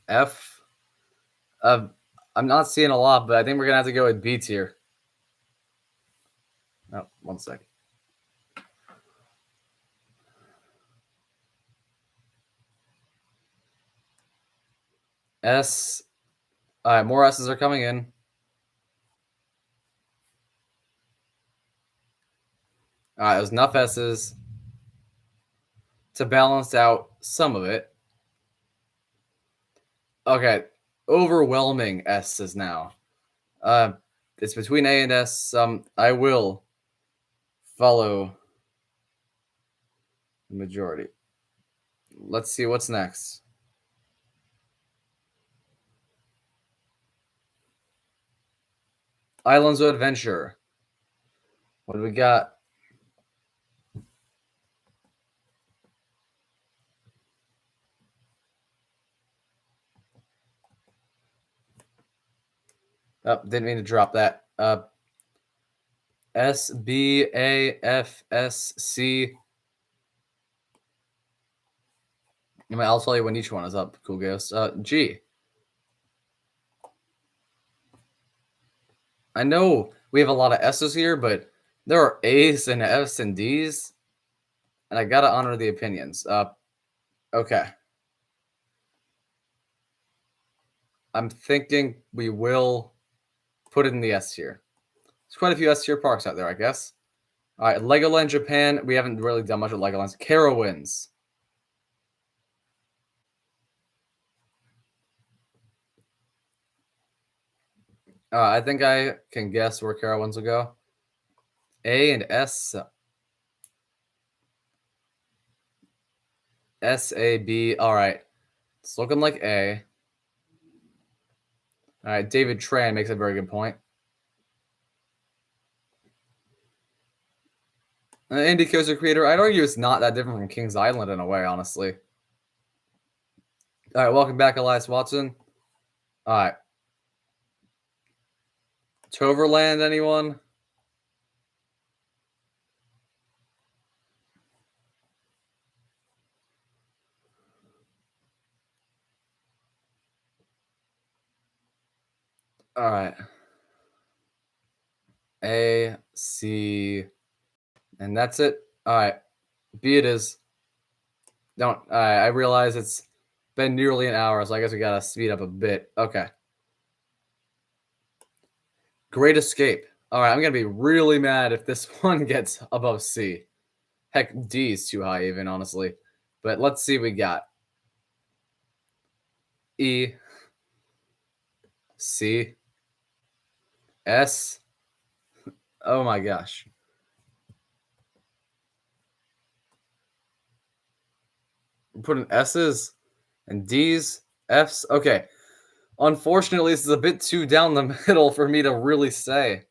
F. I'm not seeing a lot, but I think we're gonna have to go with B tier. Oh, 1 sec. S. All right, more S's are coming in. All right, there's enough S's to balance out some of it. Okay, overwhelming S's now. It's between A and S. I will follow the majority. Let's see what's next. Islands of Adventure. What do we got? Oh, didn't mean to drop that. S B A F S C. I'll tell you when each one is up. Cool Ghost. G. I know we have a lot of S's here, but there are A's and F's and D's, and I gotta honor the opinions. Okay. I'm thinking we will put it in the S tier. There's quite a few S tier parks out there, I guess. All right, Legoland Japan. We haven't really done much with Legoland. Carowinds. I think I can guess where Carowinds will go. A and S. S-A-B. All right. It's looking like A. All right. David Tran makes a very good point. Andy Coaster creator. I'd argue it's not that different from Kings Island in a way, honestly. All right. Welcome back, Elias Watson. All right. Toverland, anyone? All right. A, C, and that's it. All right. B it is. Don't. I realize it's been nearly an hour, so I guess we gotta speed up a bit. Okay. Great Escape. All right, I'm gonna be really mad if this one gets above C. Heck, D is too high, even honestly. But let's see what we got. E, C, S. Oh my gosh. We're putting S's and D's, F's. Okay. Unfortunately, this is a bit too down the middle for me to really say.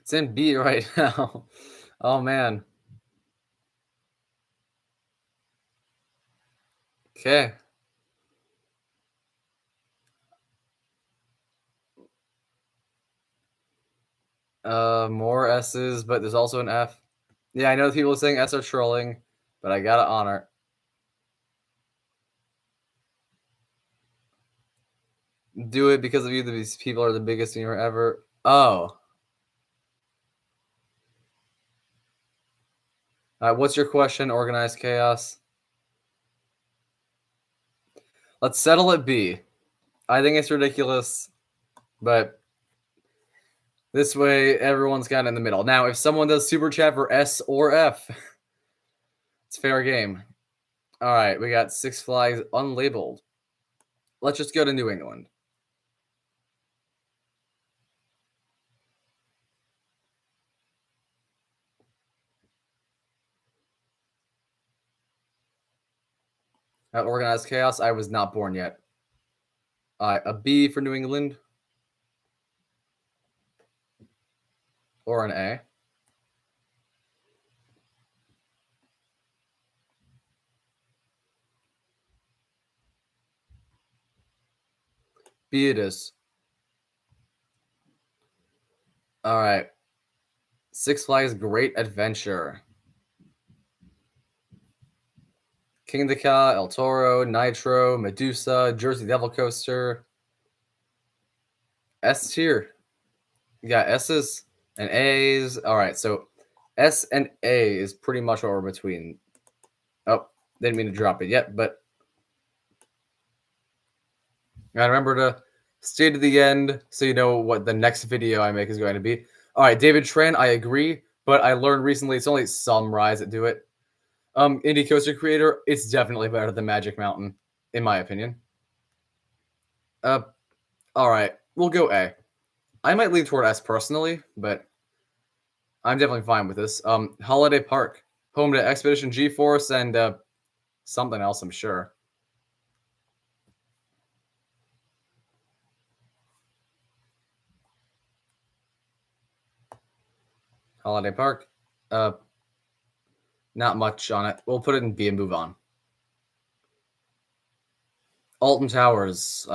It's in B right now. Oh man. Okay. More S's, but there's also an F. Yeah, I know people are saying S are trolling, but I gotta honor. Do it because of you. These people are the biggest viewer ever. Oh. What's your question? Organized chaos. Let's settle at B. I think it's ridiculous, but this way everyone's kind of in the middle. Now, if someone does super chat for S or F, it's fair game. All right, we got Six Flags unlabeled. Let's just go to New England. Organized chaos. I was not born yet. A B for New England. Or an A. B it is. All right. Six Flags Great Adventure. King of the Ka, El Toro, Nitro, Medusa, Jersey Devil Coaster. S tier. You got S's and A's. All right, so S and A is pretty much what we're between. Oh, didn't mean to drop it yet, but I remember to stay to the end so you know what the next video I make is going to be. All right, David Tran, I agree, but I learned recently it's only some rides that do it. Indie Coaster Creator, it's definitely better than Magic Mountain, in my opinion. All right, we'll go A. I might lean toward S personally, but I'm definitely fine with this. Holiday Park, home to Expedition G-Force and something else, I'm sure. Holiday Park, not much on it. We'll put it in B and move on. Alton Towers,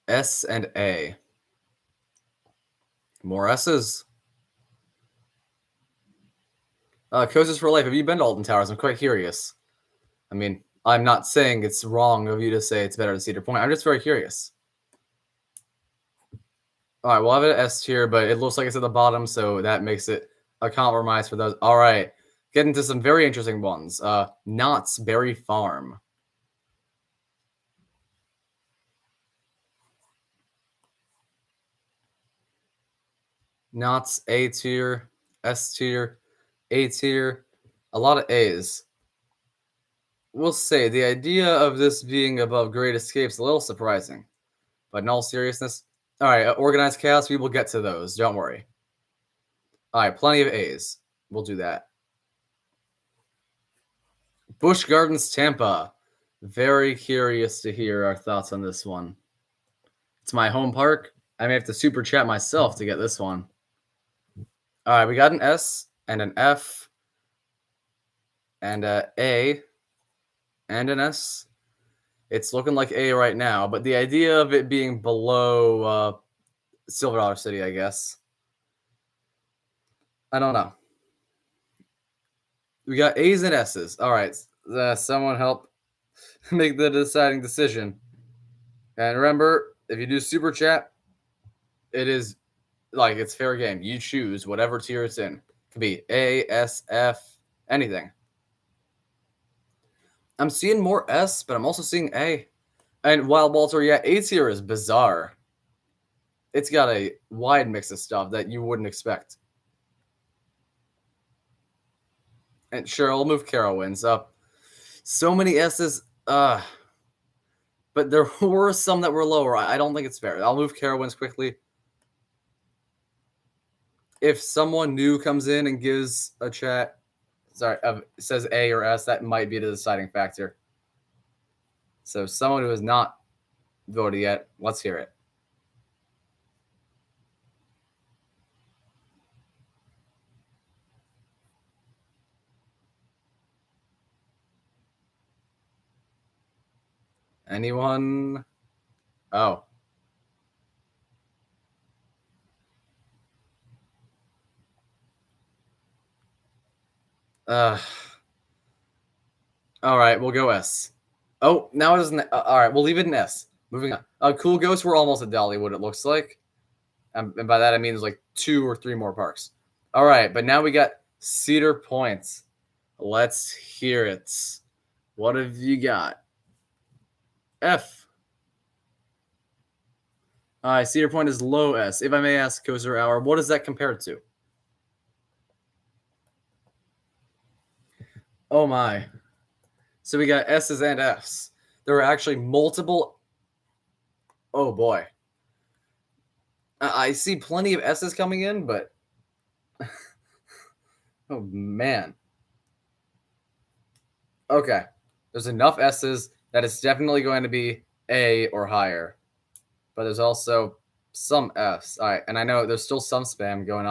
S and A. More S's. Coasters for Life. Have you been to Alton Towers? I'm quite curious. I mean, I'm not saying it's wrong of you to say it's better than Cedar Point. I'm just very curious. All right, we'll have it at S tier, but it looks like it's at the bottom, so that makes it a compromise for those. All right, get into some very interesting ones. Knott's Berry Farm. Knott's A tier, S tier, A tier. A lot of A's. We'll say the idea of this being above Great Escape is a little surprising, but in all seriousness, all right, Organized Chaos, we will get to those. Don't worry. All right, plenty of A's. We'll do that. Busch Gardens Tampa. Very curious to hear our thoughts on this one. It's my home park. I may have to super chat myself to get this one. All right, we got an S and an F and a A and an S. It's looking like A right now, but the idea of it being below Silver Dollar City, I guess. I don't know. We got A's and S's. All right, someone help make the deciding decision. And remember, if you do super chat, it is like it's fair game. You choose whatever tier it's in. It could be A, S, F, anything. I'm seeing more S, but I'm also seeing A. And Wild Walter, yeah, A tier is bizarre. It's got a wide mix of stuff that you wouldn't expect. And sure, I'll move Carowinds up. So many S's, but there were some that were lower. I don't think it's fair. I'll move Carowinds quickly. If someone new comes in and gives a chat, says A or S, that might be the deciding factor. So someone who has not voted yet, let's hear it. Anyone? Oh. All right, we'll go S. Oh, now it doesn't. All right, we'll leave it in S. Moving on. Cool Ghosts, we're almost at Dollywood, it looks like. And by that, I mean there's like 2 or 3 more parks. All right, but now we got Cedar Point. Let's hear it. What have you got? F. Cedar Point is low S. If I may ask, Coaster Hour, what is that compared to? Oh my. So we got S's and F's. There are actually multiple. Oh boy. I see plenty of S's coming in, but oh man. Okay. There's enough S's that it's definitely going to be A or higher. But there's also some F's. All right. And I know there's still some spam going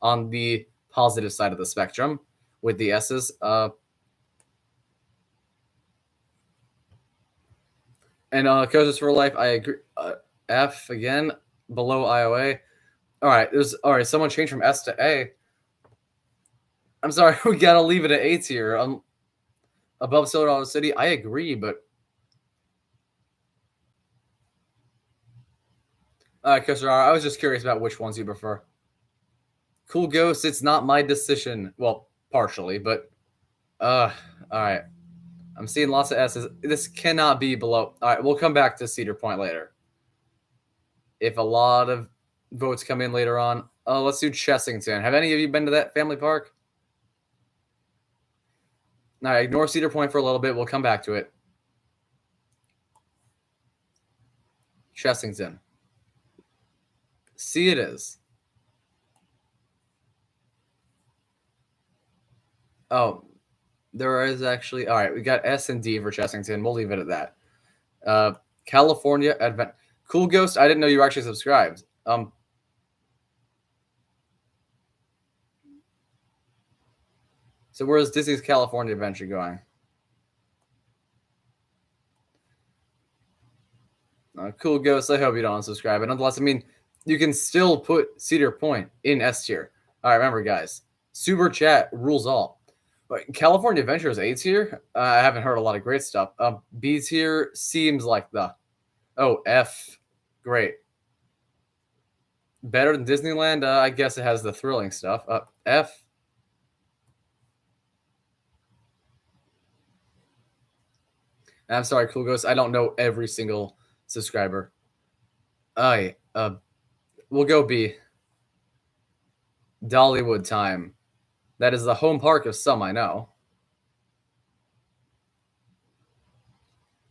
on the positive side of the spectrum with the S's. And Coaches for Life, I agree. F again, below IOA. All right. Someone changed from S to A. I'm sorry, we gotta leave it at A tier. Above Silver City, I agree, but Coaster, I was just curious about which ones you prefer. Cool Ghost, it's not my decision. Well, partially, but all right. I'm seeing lots of S's. This cannot be below. All right, we'll come back to Cedar Point later. If a lot of votes come in later on, let's do Chessington. Have any of you been to that family park? All right, ignore Cedar Point for a little bit. We'll come back to it. Chessington. C it is. Oh, there is actually. All right, we got S and D for Chessington. We'll leave it at that. California Advent. Cool Ghost, I didn't know you were actually subscribed. So where's Disney's California Adventure going? Cool Ghost, I hope you don't unsubscribe. But nonetheless, I mean, you can still put Cedar Point in S tier. All right, remember, guys, Super Chat rules all. But California Adventure is A tier. I haven't heard a lot of great stuff. B tier seems like the. Oh, F. Great. Better than Disneyland? I guess it has the thrilling stuff. F. I'm sorry, Cool Ghost. I don't know every single subscriber. We'll go B. Dollywood time. That is the home park of some I know.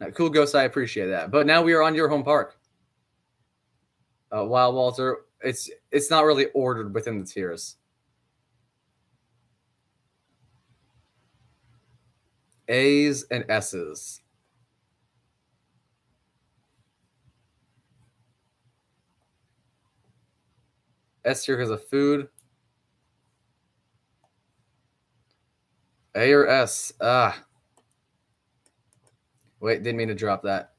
Now, Cool Ghost, I appreciate that. But now we are on your home park. Wild Walter, it's not really ordered within the tiers. A's and S's. S tier because of food. A or S? Wait, didn't mean to drop that.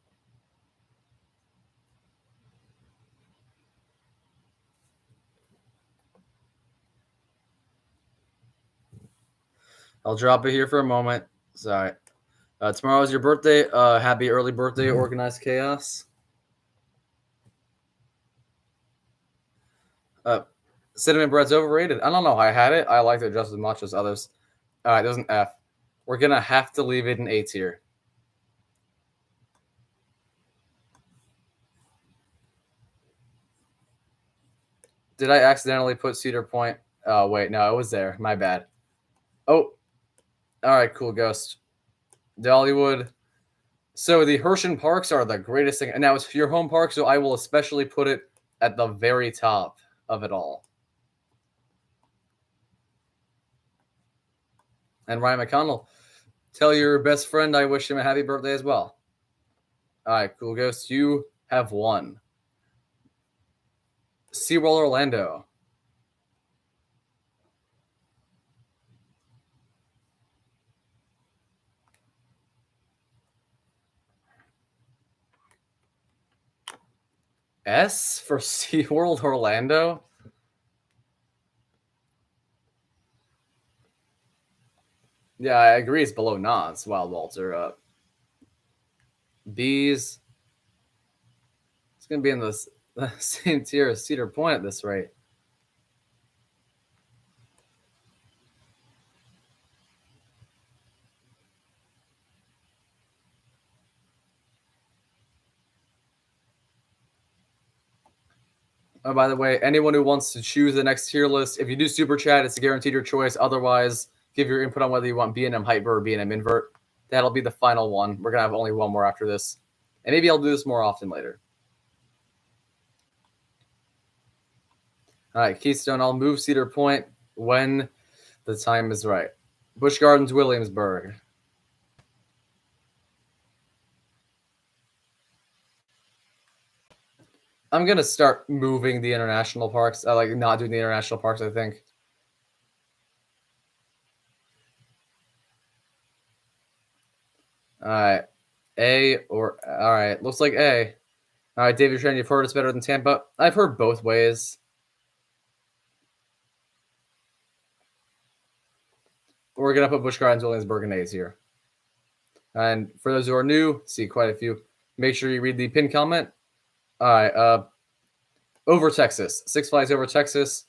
I'll drop it here for a moment. Sorry. Tomorrow is your birthday. Happy early birthday, Organized Chaos. Cinnamon bread's overrated. I don't know. I had it. I liked it just as much as others. All right, there's an F. We're going to have to leave it in A tier. Did I accidentally put Cedar Point? Oh, wait. No, it was there. My bad. Oh. All right, Cool Ghost. Dollywood. So the Hershey Parks are the greatest thing. And now it's your home park, so I will especially put it at the very top of it all. And Ryan McConnell, tell your best friend I wish him a happy birthday as well. All right, Cool Ghost, you have won. SeaWorld Orlando. S for SeaWorld Orlando? Yeah, I agree. It's below Nas, Wild Walter. B's. It's going to be in the same tier as Cedar Point at this rate. Oh, by the way, anyone who wants to choose the next tier list, if you do super chat, it's guaranteed your choice. Otherwise, give your input on whether you want B&M Hyper or B&M Invert. That'll be the final one. We're going to have only one more after this. And maybe I'll do this more often later. All right, Keystone, I'll move Cedar Point when the time is right. Busch Gardens, Williamsburg. I'm going to start moving the international parks. I like not doing the international parks, I think. All right. All right. Looks like A. All right, David Tran, you've heard it's better than Tampa. I've heard both ways. We're going to put Busch Gardens, Williamsburg, and A's here. And for those who are new, see quite a few. Make sure you read the pin comment. All right. Over Texas. Six Flags over Texas.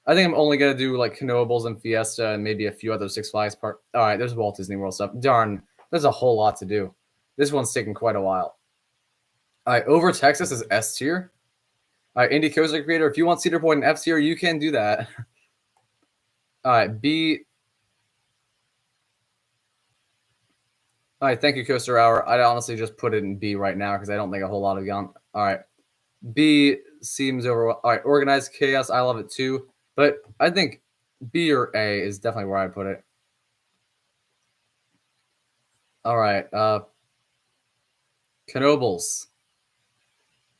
I think I'm only going to do like Knowables and Fiesta and maybe a few other Six Flags park. All right, there's Walt Disney World stuff. Darn, there's a whole lot to do. This one's taking quite a while. All right, over Texas is S tier. All right, Indie Coaster Creator, if you want Cedar Point and F tier, you can do that. All right, B. All right, thank you, Coaster Hour. I'd honestly just put it in B right now because I don't think a whole lot of gone. All right, B seems over. All right, Organized Chaos, I love it too. But I think B or A is definitely where I put it. All right, Knowables.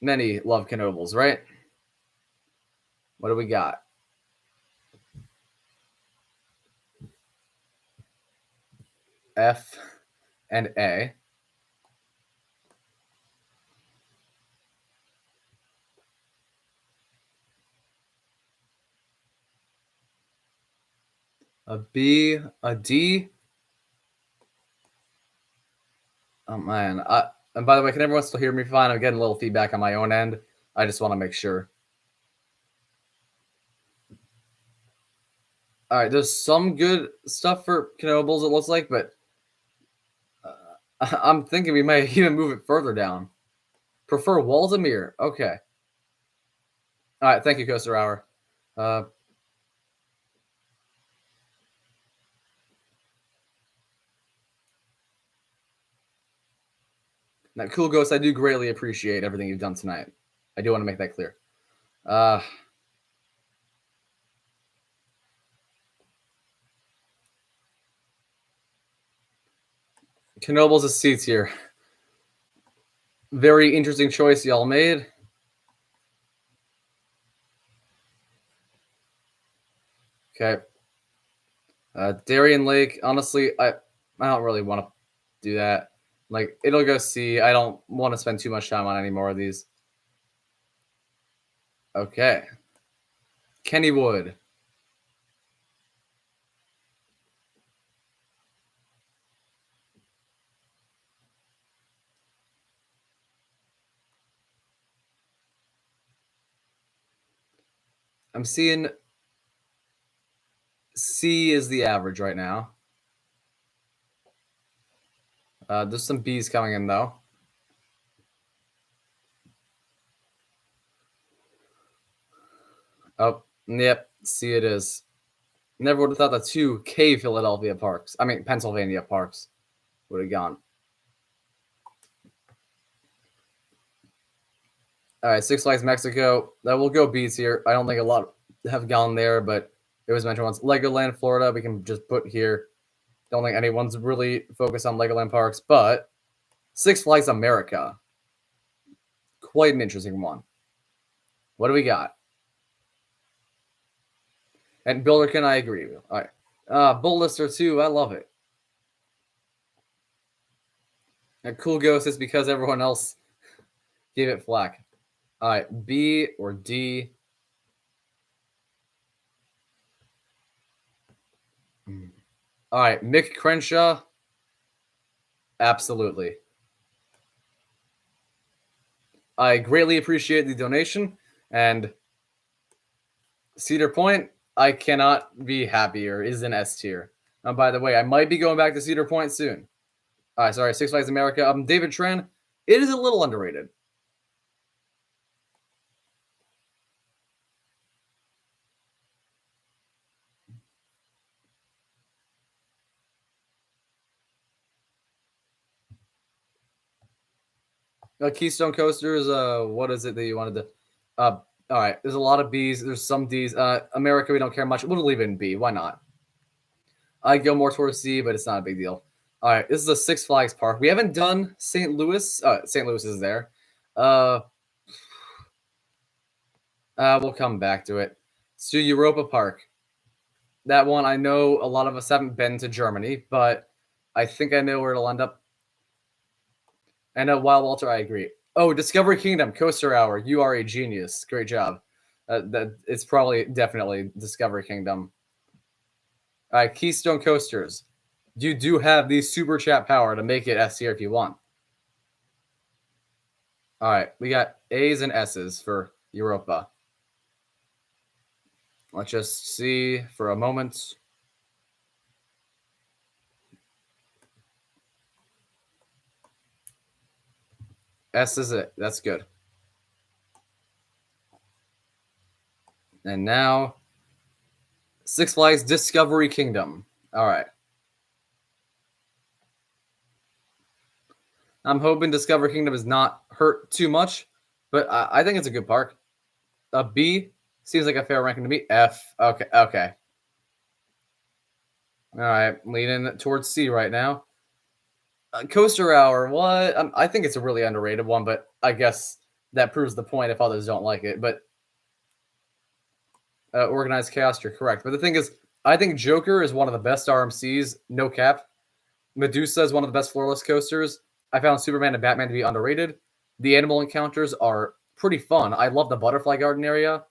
Many love Knowables, right? What do we got? F and A. A B, a D. Oh man. And by the way, can everyone still hear me fine? I'm getting a little feedback on my own end. I just want to make sure. All right, there's some good stuff for Knowables, it looks like, but I'm thinking we might even move it further down. Prefer Waldemere. Okay. All right, thank you, Coaster Hour. Now, Cool Ghost, I do greatly appreciate everything you've done tonight. I do want to make that clear. Knowables is C tier. Very interesting choice y'all made. Okay. Darien Lake, honestly, I don't really want to do that. Like, it'll go C. I don't want to spend too much time on any more of these. Okay. Kennywood. I'm seeing C is the average right now. There's some B's coming in, though. Oh, yep. C it is. Never would have thought the two Pennsylvania parks would have gone. All right, Six Flags Mexico. That will go B's here. I don't think a lot have gone there, but it was mentioned once. Legoland Florida, we can just put here. Don't think anyone's really focused on Legoland parks, but Six Flags America. Quite an interesting one. What do we got? And Builderkin, I agree with. All right. Bull Lister 2, I love it. And Cool Ghost is because everyone else gave it flack. All right, B or D. All right, Mick Crenshaw. Absolutely. I greatly appreciate the donation. And Cedar Point, I cannot be happier, is an S tier. By the way, I might be going back to Cedar Point soon. All right, sorry, Six Flags America. David Tran, it is a little underrated. Keystone Coasters. What is it that you wanted to? All right. There's a lot of B's. There's some D's. America, we don't care much. We'll leave it in B. Why not? I go more towards C, but it's not a big deal. All right. This is a Six Flags park. We haven't done St. Louis. St. Louis is there. We'll come back to it. So Europa Park. That one, I know a lot of us haven't been to Germany, but I think I know where it'll end up. And Wild Walter, I agree. Oh, Discovery Kingdom, Coaster Hour. You are a genius. Great job. That it's probably definitely Discovery Kingdom. All right, Keystone Coasters. You do have the super chat power to make it S tier if you want. All right, we got A's and S's for Europa. Let's just see for a moment. S is it. That's good. And now, Six Flags Discovery Kingdom. All right. I'm hoping Discovery Kingdom is not hurt too much, but I think it's a good park. A B seems like a fair ranking to me. F. Okay. Okay. All right. Leaning towards C right now. Coaster Hour. What? I think it's a really underrated one, but I guess that proves the point if others don't like it. But Organized Chaos, you're correct. But the thing is, I think Joker is one of the best RMCs, no cap. Medusa is one of the best floorless coasters. I found Superman and Batman to be underrated. The animal encounters are pretty fun. I love the Butterfly Garden area.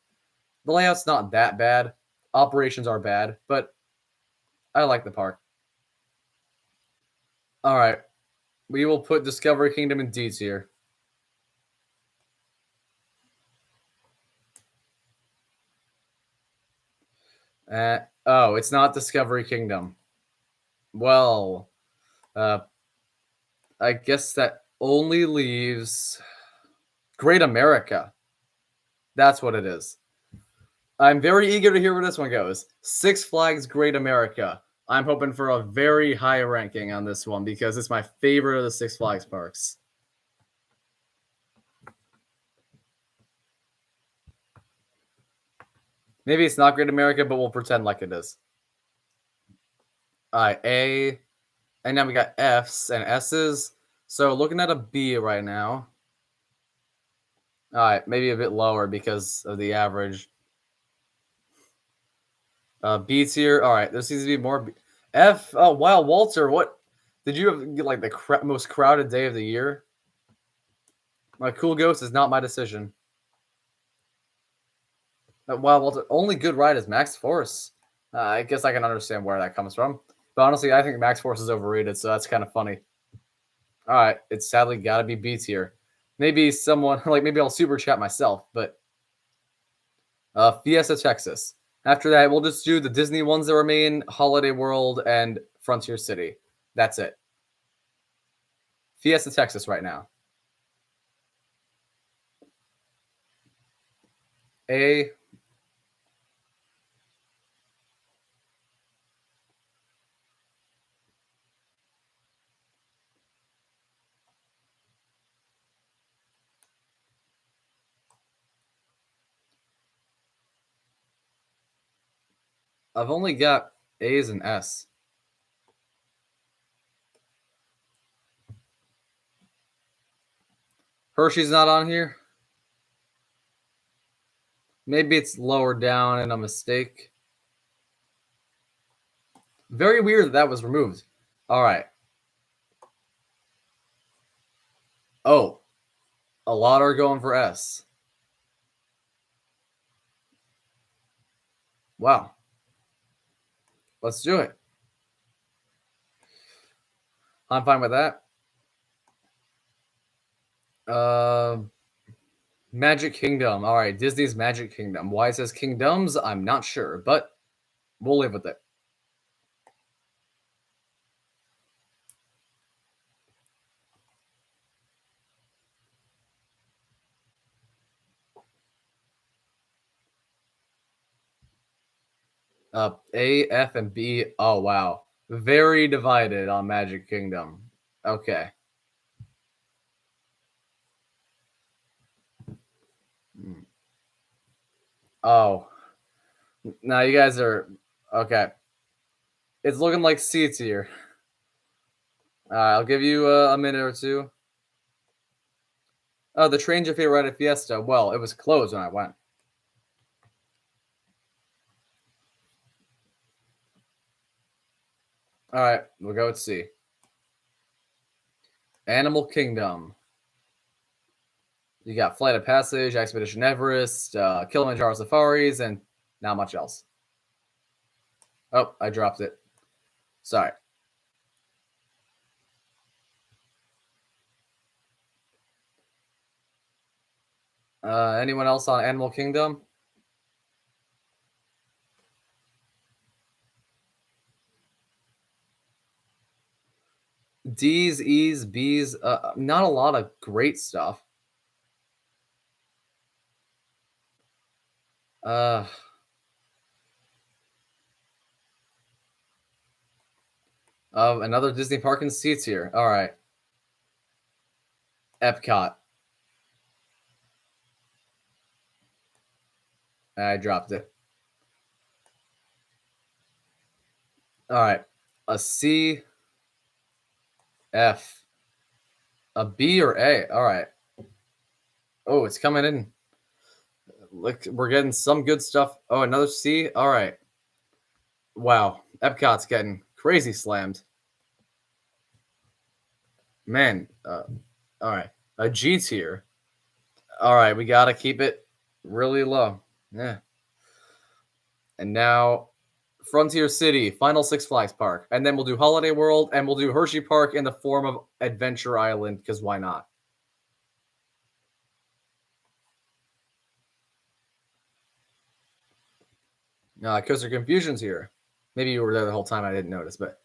The layout's not that bad. Operations are bad, but I like the park. All right. We will put Discovery Kingdom in D tier. Oh, it's not Discovery Kingdom. Well, I guess that only leaves Great America. That's what it is. I'm very eager to hear where this one goes. Six Flags Great America. I'm hoping for a very high ranking on this one because it's my favorite of the Six Flags parks. Maybe it's not Great America, but we'll pretend like it is. All right, A. And now we got F's and S's. So looking at a B right now. All right, maybe a bit lower because of the average. B tier. All right, there seems to be more. F. Oh, wow, Walter. What did you have? Like the most crowded day of the year? My Cool Ghost is not my decision. Wow, Walter. Only good ride is Max Force. I guess I can understand where that comes from. But honestly, I think Max Force is overrated, so that's kind of funny. All right, it's sadly got to be B tier. Maybe someone maybe I'll super chat myself, but Fiesta Texas. After that, we'll just do the Disney ones that remain, Holiday World and Frontier City. That's it. Fiesta Texas right now. A. I've only got A's and S. Hershey's not on here. Maybe it's lower down and a mistake. Very weird that was removed. All right. Oh, a lot are going for S. Wow. Let's do it. I'm fine with that. Magic Kingdom. All right, Disney's Magic Kingdom. Why it says Kingdoms, I'm not sure, but we'll live with it. A, F, and B. Oh, wow. Very divided on Magic Kingdom. Okay. Oh, now you guys are okay. It's looking like C tier. I'll give you a minute or two. Oh, the train's your favorite ride at Fiesta. Well, it was closed when I went. All right, we'll go with C. Animal Kingdom. You got Flight of Passage, Expedition Everest, Kilimanjaro Safaris, and not much else. Oh, I dropped it. Sorry. Anyone else on Animal Kingdom? D's, E's, B's. Not a lot of great stuff. Another Disney park in C tier. All right. Epcot. I dropped it. All right. A C, F, a B or A. All right. Oh, it's coming in. Look, we're getting some good stuff. Oh, another C. All right. Wow. Epcot's getting crazy slammed. Man. All right. A G tier. All right. We got to keep it really low. Yeah. And now Frontier City, final Six Flags Park. And then we'll do Holiday World and we'll do Hershey Park in the form of Adventure Island because why not? Coaster Confusion's here. Maybe you were there the whole time. I didn't notice. But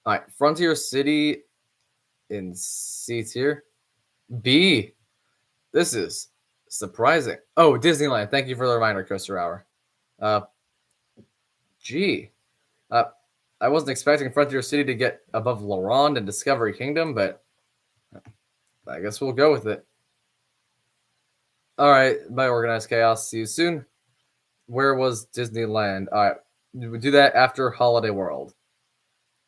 all right. Frontier City in C tier. B. This is surprising. Oh, Disneyland. Thank you for the reminder, Coaster Hour. G. I wasn't expecting Frontier City to get above La Ronde and Discovery Kingdom, but I guess we'll go with it. All right, by Organized Chaos. See you soon. Where was Disneyland? All right, we do that after Holiday World.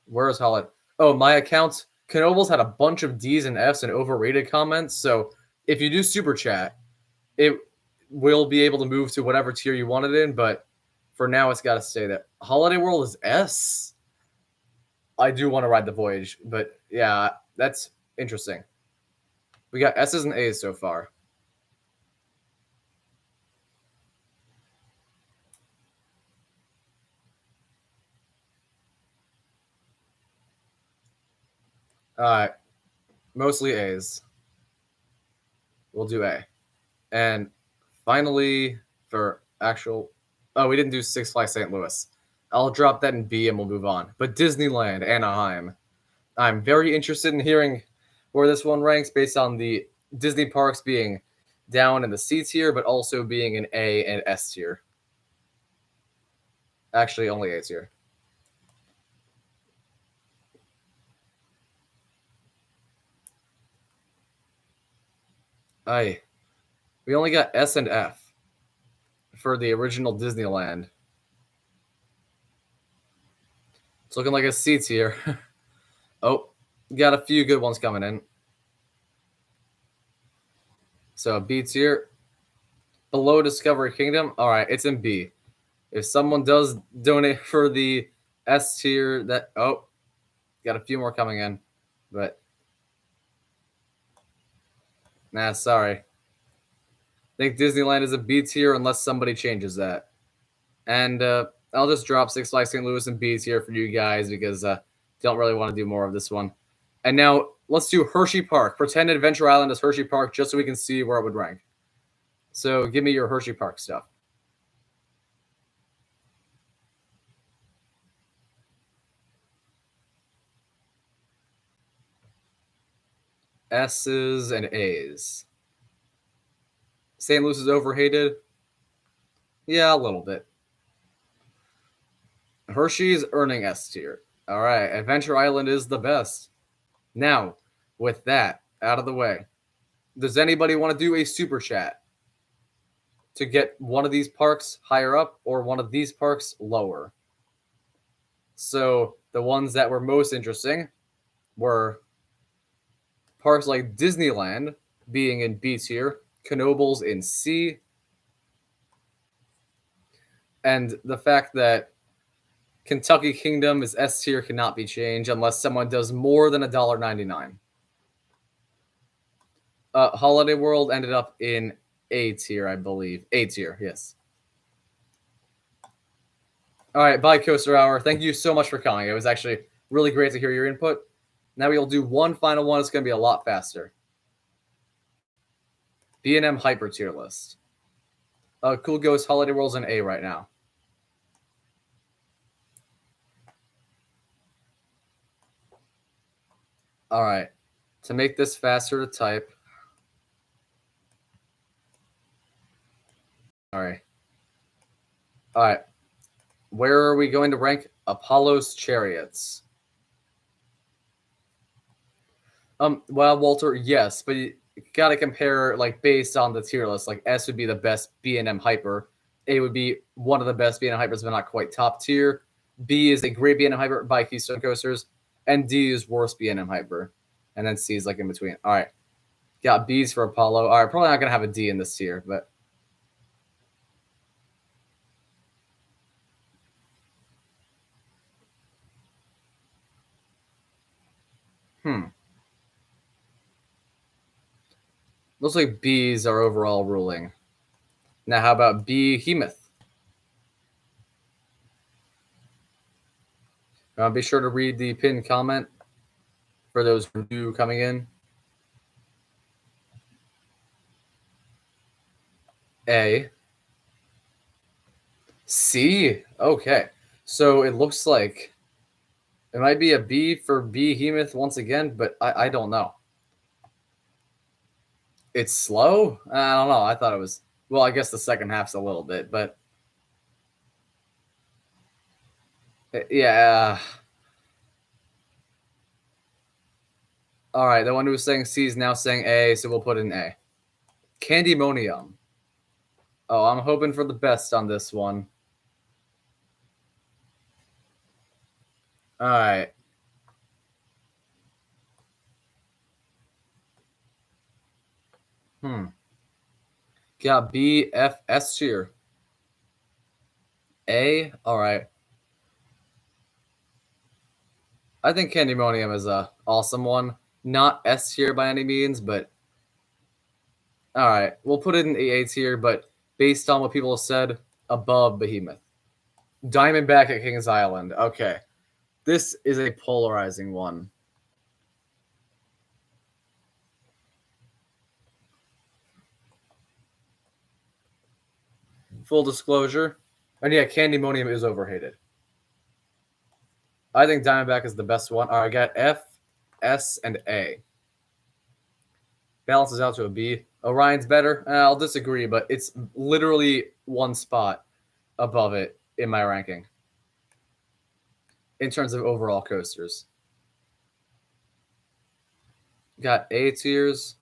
Where is Holiday? Oh, my account, Knobles had a bunch of D's and F's and overrated comments. So if you do Super Chat, it will be able to move to whatever tier you want it in. But for now, it's got to stay there. Holiday World is S. I do want to ride the Voyage, but yeah, that's interesting. We got S's and A's so far. All right, mostly A's. We'll do A. And finally, for actual, oh, we didn't do Six Flags St. Louis. I'll drop that in B and we'll move on. But Disneyland, Anaheim. I'm very interested in hearing where this one ranks based on the Disney parks being down in the C tier, but also being an A and S tier. Actually, only A tier. We only got S and F for the original Disneyland. It's looking like a C tier. Oh, got a few good ones coming in. So B tier. Below Discovery Kingdom. All right, it's in B. If someone does donate for the S tier, that got a few more coming in, but sorry. I think Disneyland is a B tier unless somebody changes that. And I'll just drop Six Flags St. Louis and B tier for you guys because don't really want to do more of this one. And now let's do Hershey Park. Pretend Adventure Island is Hershey Park just so we can see where it would rank. So give me your Hershey Park stuff. S's and A's. St. Louis is overhated. Yeah, a little bit. Hershey's earning S tier. All right, Adventure Island is the best. Now, with that out of the way, does anybody want to do a super chat? to get one of these parks higher up or one of these parks lower. So the ones that were most interesting were parks like Disneyland being in B tier, Knoebels in C, and the fact that Kentucky Kingdom is S tier cannot be changed unless someone does more than $1.99. Holiday World ended up in A tier, I believe. A tier, yes. All right, bye, Coaster Hour. Thank you so much for coming. It was actually really great to hear your input. Now we'll do one final one. It's going to be a lot faster. B&M Hyper tier list. Cool Ghost Holiday World's in A right now. All right. To make this faster to type. All right. All right. Where are we going to rank Apollo's Chariots? Well, Walter, yes, but you gotta compare like based on the tier list. Like S would be the best B&M Hyper. A would be one of the best B&M Hypers, but not quite top tier. B is a great B&M Hyper by Keystone Coasters, and D is worst B&M Hyper, and then C is like in between. All right, got B's for Apollo. All right, probably not gonna have a D in this tier, but looks like B's are overall ruling. Now, how about Behemoth? Be sure to read the pinned comment for those new coming in. A. C. Okay. So it looks like it might be a B for Behemoth once again, but I don't know. It's slow? I don't know. I thought it was, well, I guess the second half's a little bit, but yeah. All right. The one who was saying C is now saying A, so we'll put in A. Candymonium. Oh, I'm hoping for the best on this one. All right. Got B, F, S tier. A. All right. I think Candymonium is a awesome one. Not S tier by any means, but all right. We'll put it in the A tier, but based on what people have said, above Behemoth. Diamondback at Kings Island. Okay. This is a polarizing one. Full disclosure. And yeah, Candymonium is overhated. I think Diamondback is the best one. All right, I got F, S, and A. Balances out to a B. Orion's better. I'll disagree, but it's literally one spot above it in my ranking in terms of overall coasters. Got A tiers.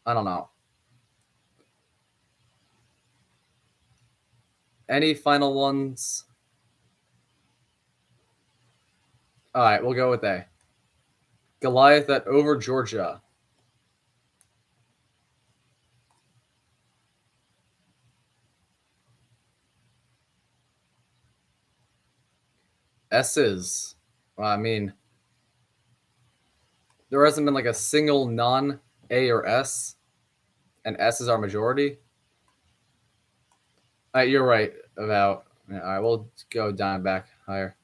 I don't know. Any final ones? All right, we'll go with A. Goliath at Over Georgia. S's. Well, I mean, there hasn't been like a single non-A or S, and S is our majority. All right, you're right about. All right, we'll go down back higher.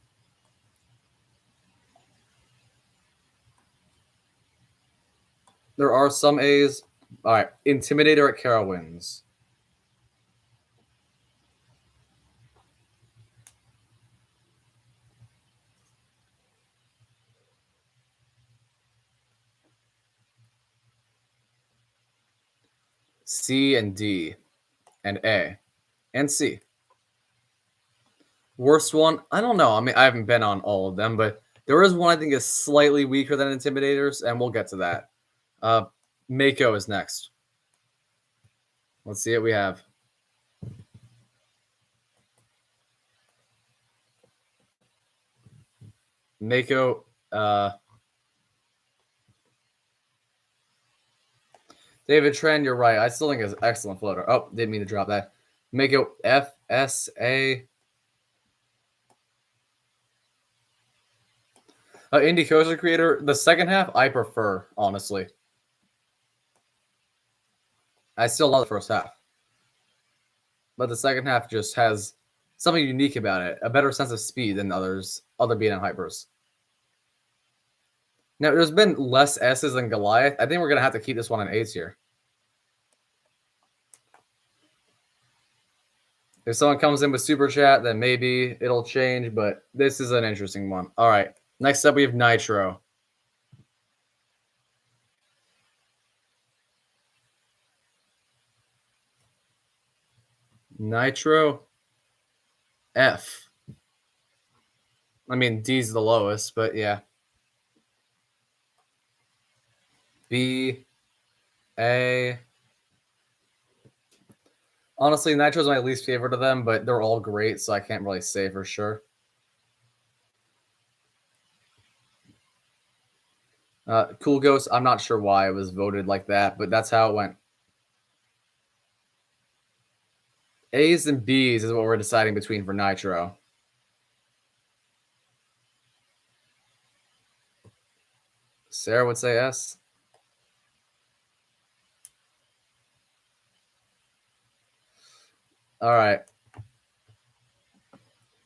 There are some A's. All right, Intimidator at Carowinds. C and D, and A, and C. Worst one? I don't know. I mean, I haven't been on all of them, but there is one I think is slightly weaker than Intimidators, and we'll get to that. Mako is next. Let's see what we have. Mako, David Trent, you're right. I still think it's an excellent floater. Oh, didn't mean to drop that. Mako FSA. Indie Coaster Creator. The second half, I prefer, honestly. I still love the first half. But the second half just has something unique about it, a better sense of speed than other B&M hypers. Now, there's been less S's than Goliath. I think we're going to have to keep this one in A's here. If someone comes in with Super Chat, then maybe it'll change, but this is an interesting one. All right, next up we have Nitro. Nitro F. I mean, D's the lowest, but yeah. B, A. Honestly, Nitro's my least favorite of them, but they're all great, so I can't really say for sure. Cool Ghost, I'm not sure why it was voted like that, but that's how it went. A's and B's is what we're deciding between for Nitro. Sarah would say S. All right.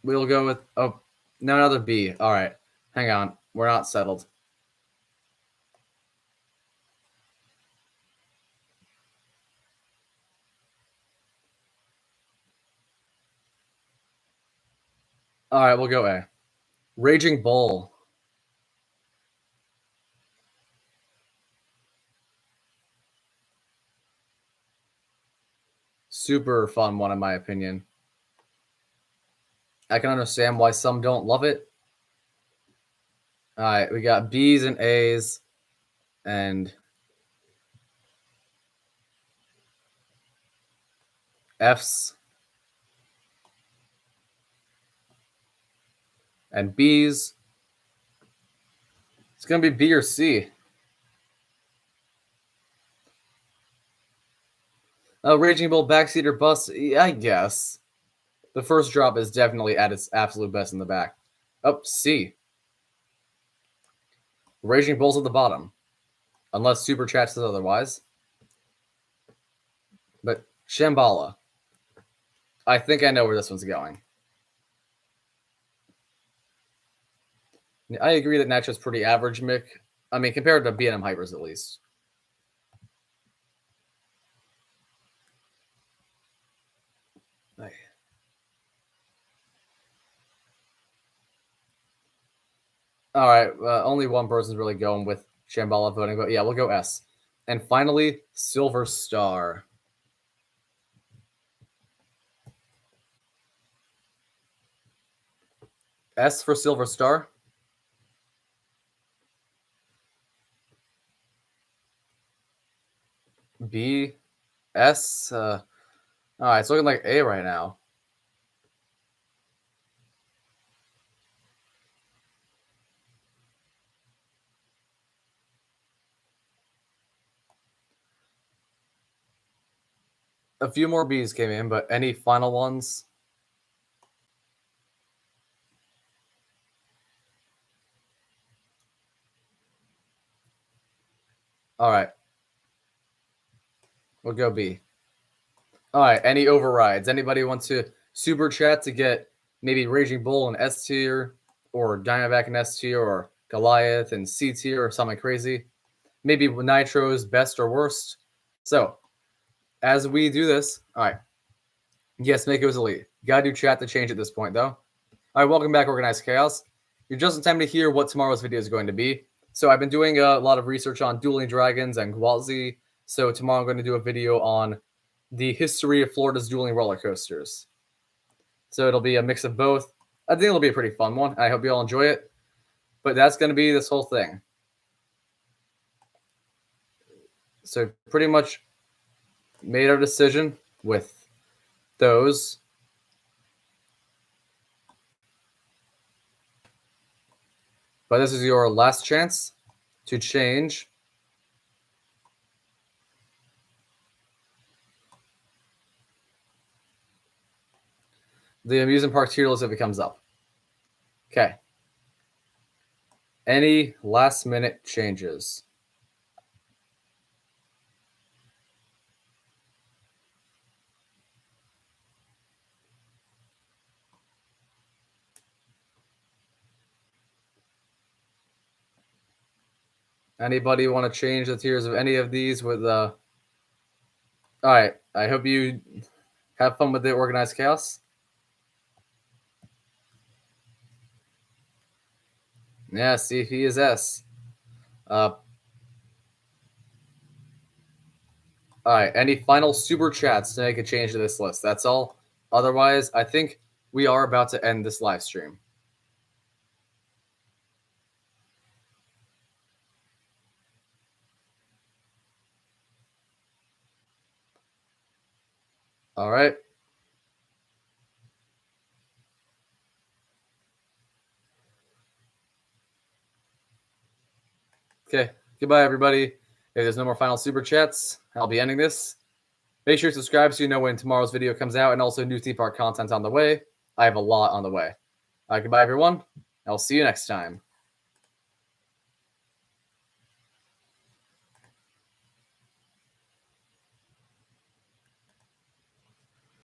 We'll go with, oh, no, another B. All right. Hang on. We're not settled. All right, we'll go A. Raging Bull. Super fun one, in my opinion. I can understand why some don't love it. All right, we got B's and A's and F's and B's. It's going to be B or C. Raging Bull backseater bus, yeah, I guess. The first drop is definitely at its absolute best in the back. Oh, C. Raging Bull's at the bottom. Unless Super Chat says otherwise. But Shambhala. I think I know where this one's going. I agree that Nitro's pretty average, Mick. I mean, compared to B&M Hypers, at least. All right, only one person's really going with Shambhala voting, but yeah, we'll go S. And finally, Silver Star. S for Silver Star. B, S. All right, it's looking like A right now. A few more B's came in, but any final ones? All right. We'll go B. All right, any overrides? Anybody want to super chat to get maybe Raging Bull in S tier, or Diamondback in S tier, or Goliath in C tier, or something crazy? Maybe Nitro's best or worst. So, as we do this, all right. Yes, make it was elite. Gotta do chat to change at this point, though. All right, welcome back, Organized Chaos. You're just in time to hear what tomorrow's video is going to be. So I've been doing a lot of research on Dueling Dragons and Gualzi. So tomorrow I'm going to do a video on the history of Florida's dueling roller coasters. So it'll be a mix of both. I think it'll be a pretty fun one. I hope you all enjoy it. But that's going to be this whole thing. So pretty much made our decision with those. But this is your last chance to change the amusement park tier list if it comes up. Okay. Any last minute changes? Anybody want to change the tiers of any of these with all right. I hope you have fun with the organized chaos. Yeah, see, he is S. All right. Any final super chats to make a change to this list? That's all. Otherwise, I think we are about to end this live stream. All right. Okay. Goodbye, everybody. If there's no more final super chats, I'll be ending this. Make sure to subscribe so you know when tomorrow's video comes out, and also new theme park content on the way. I have a lot on the way. Goodbye, everyone. I'll see you next time.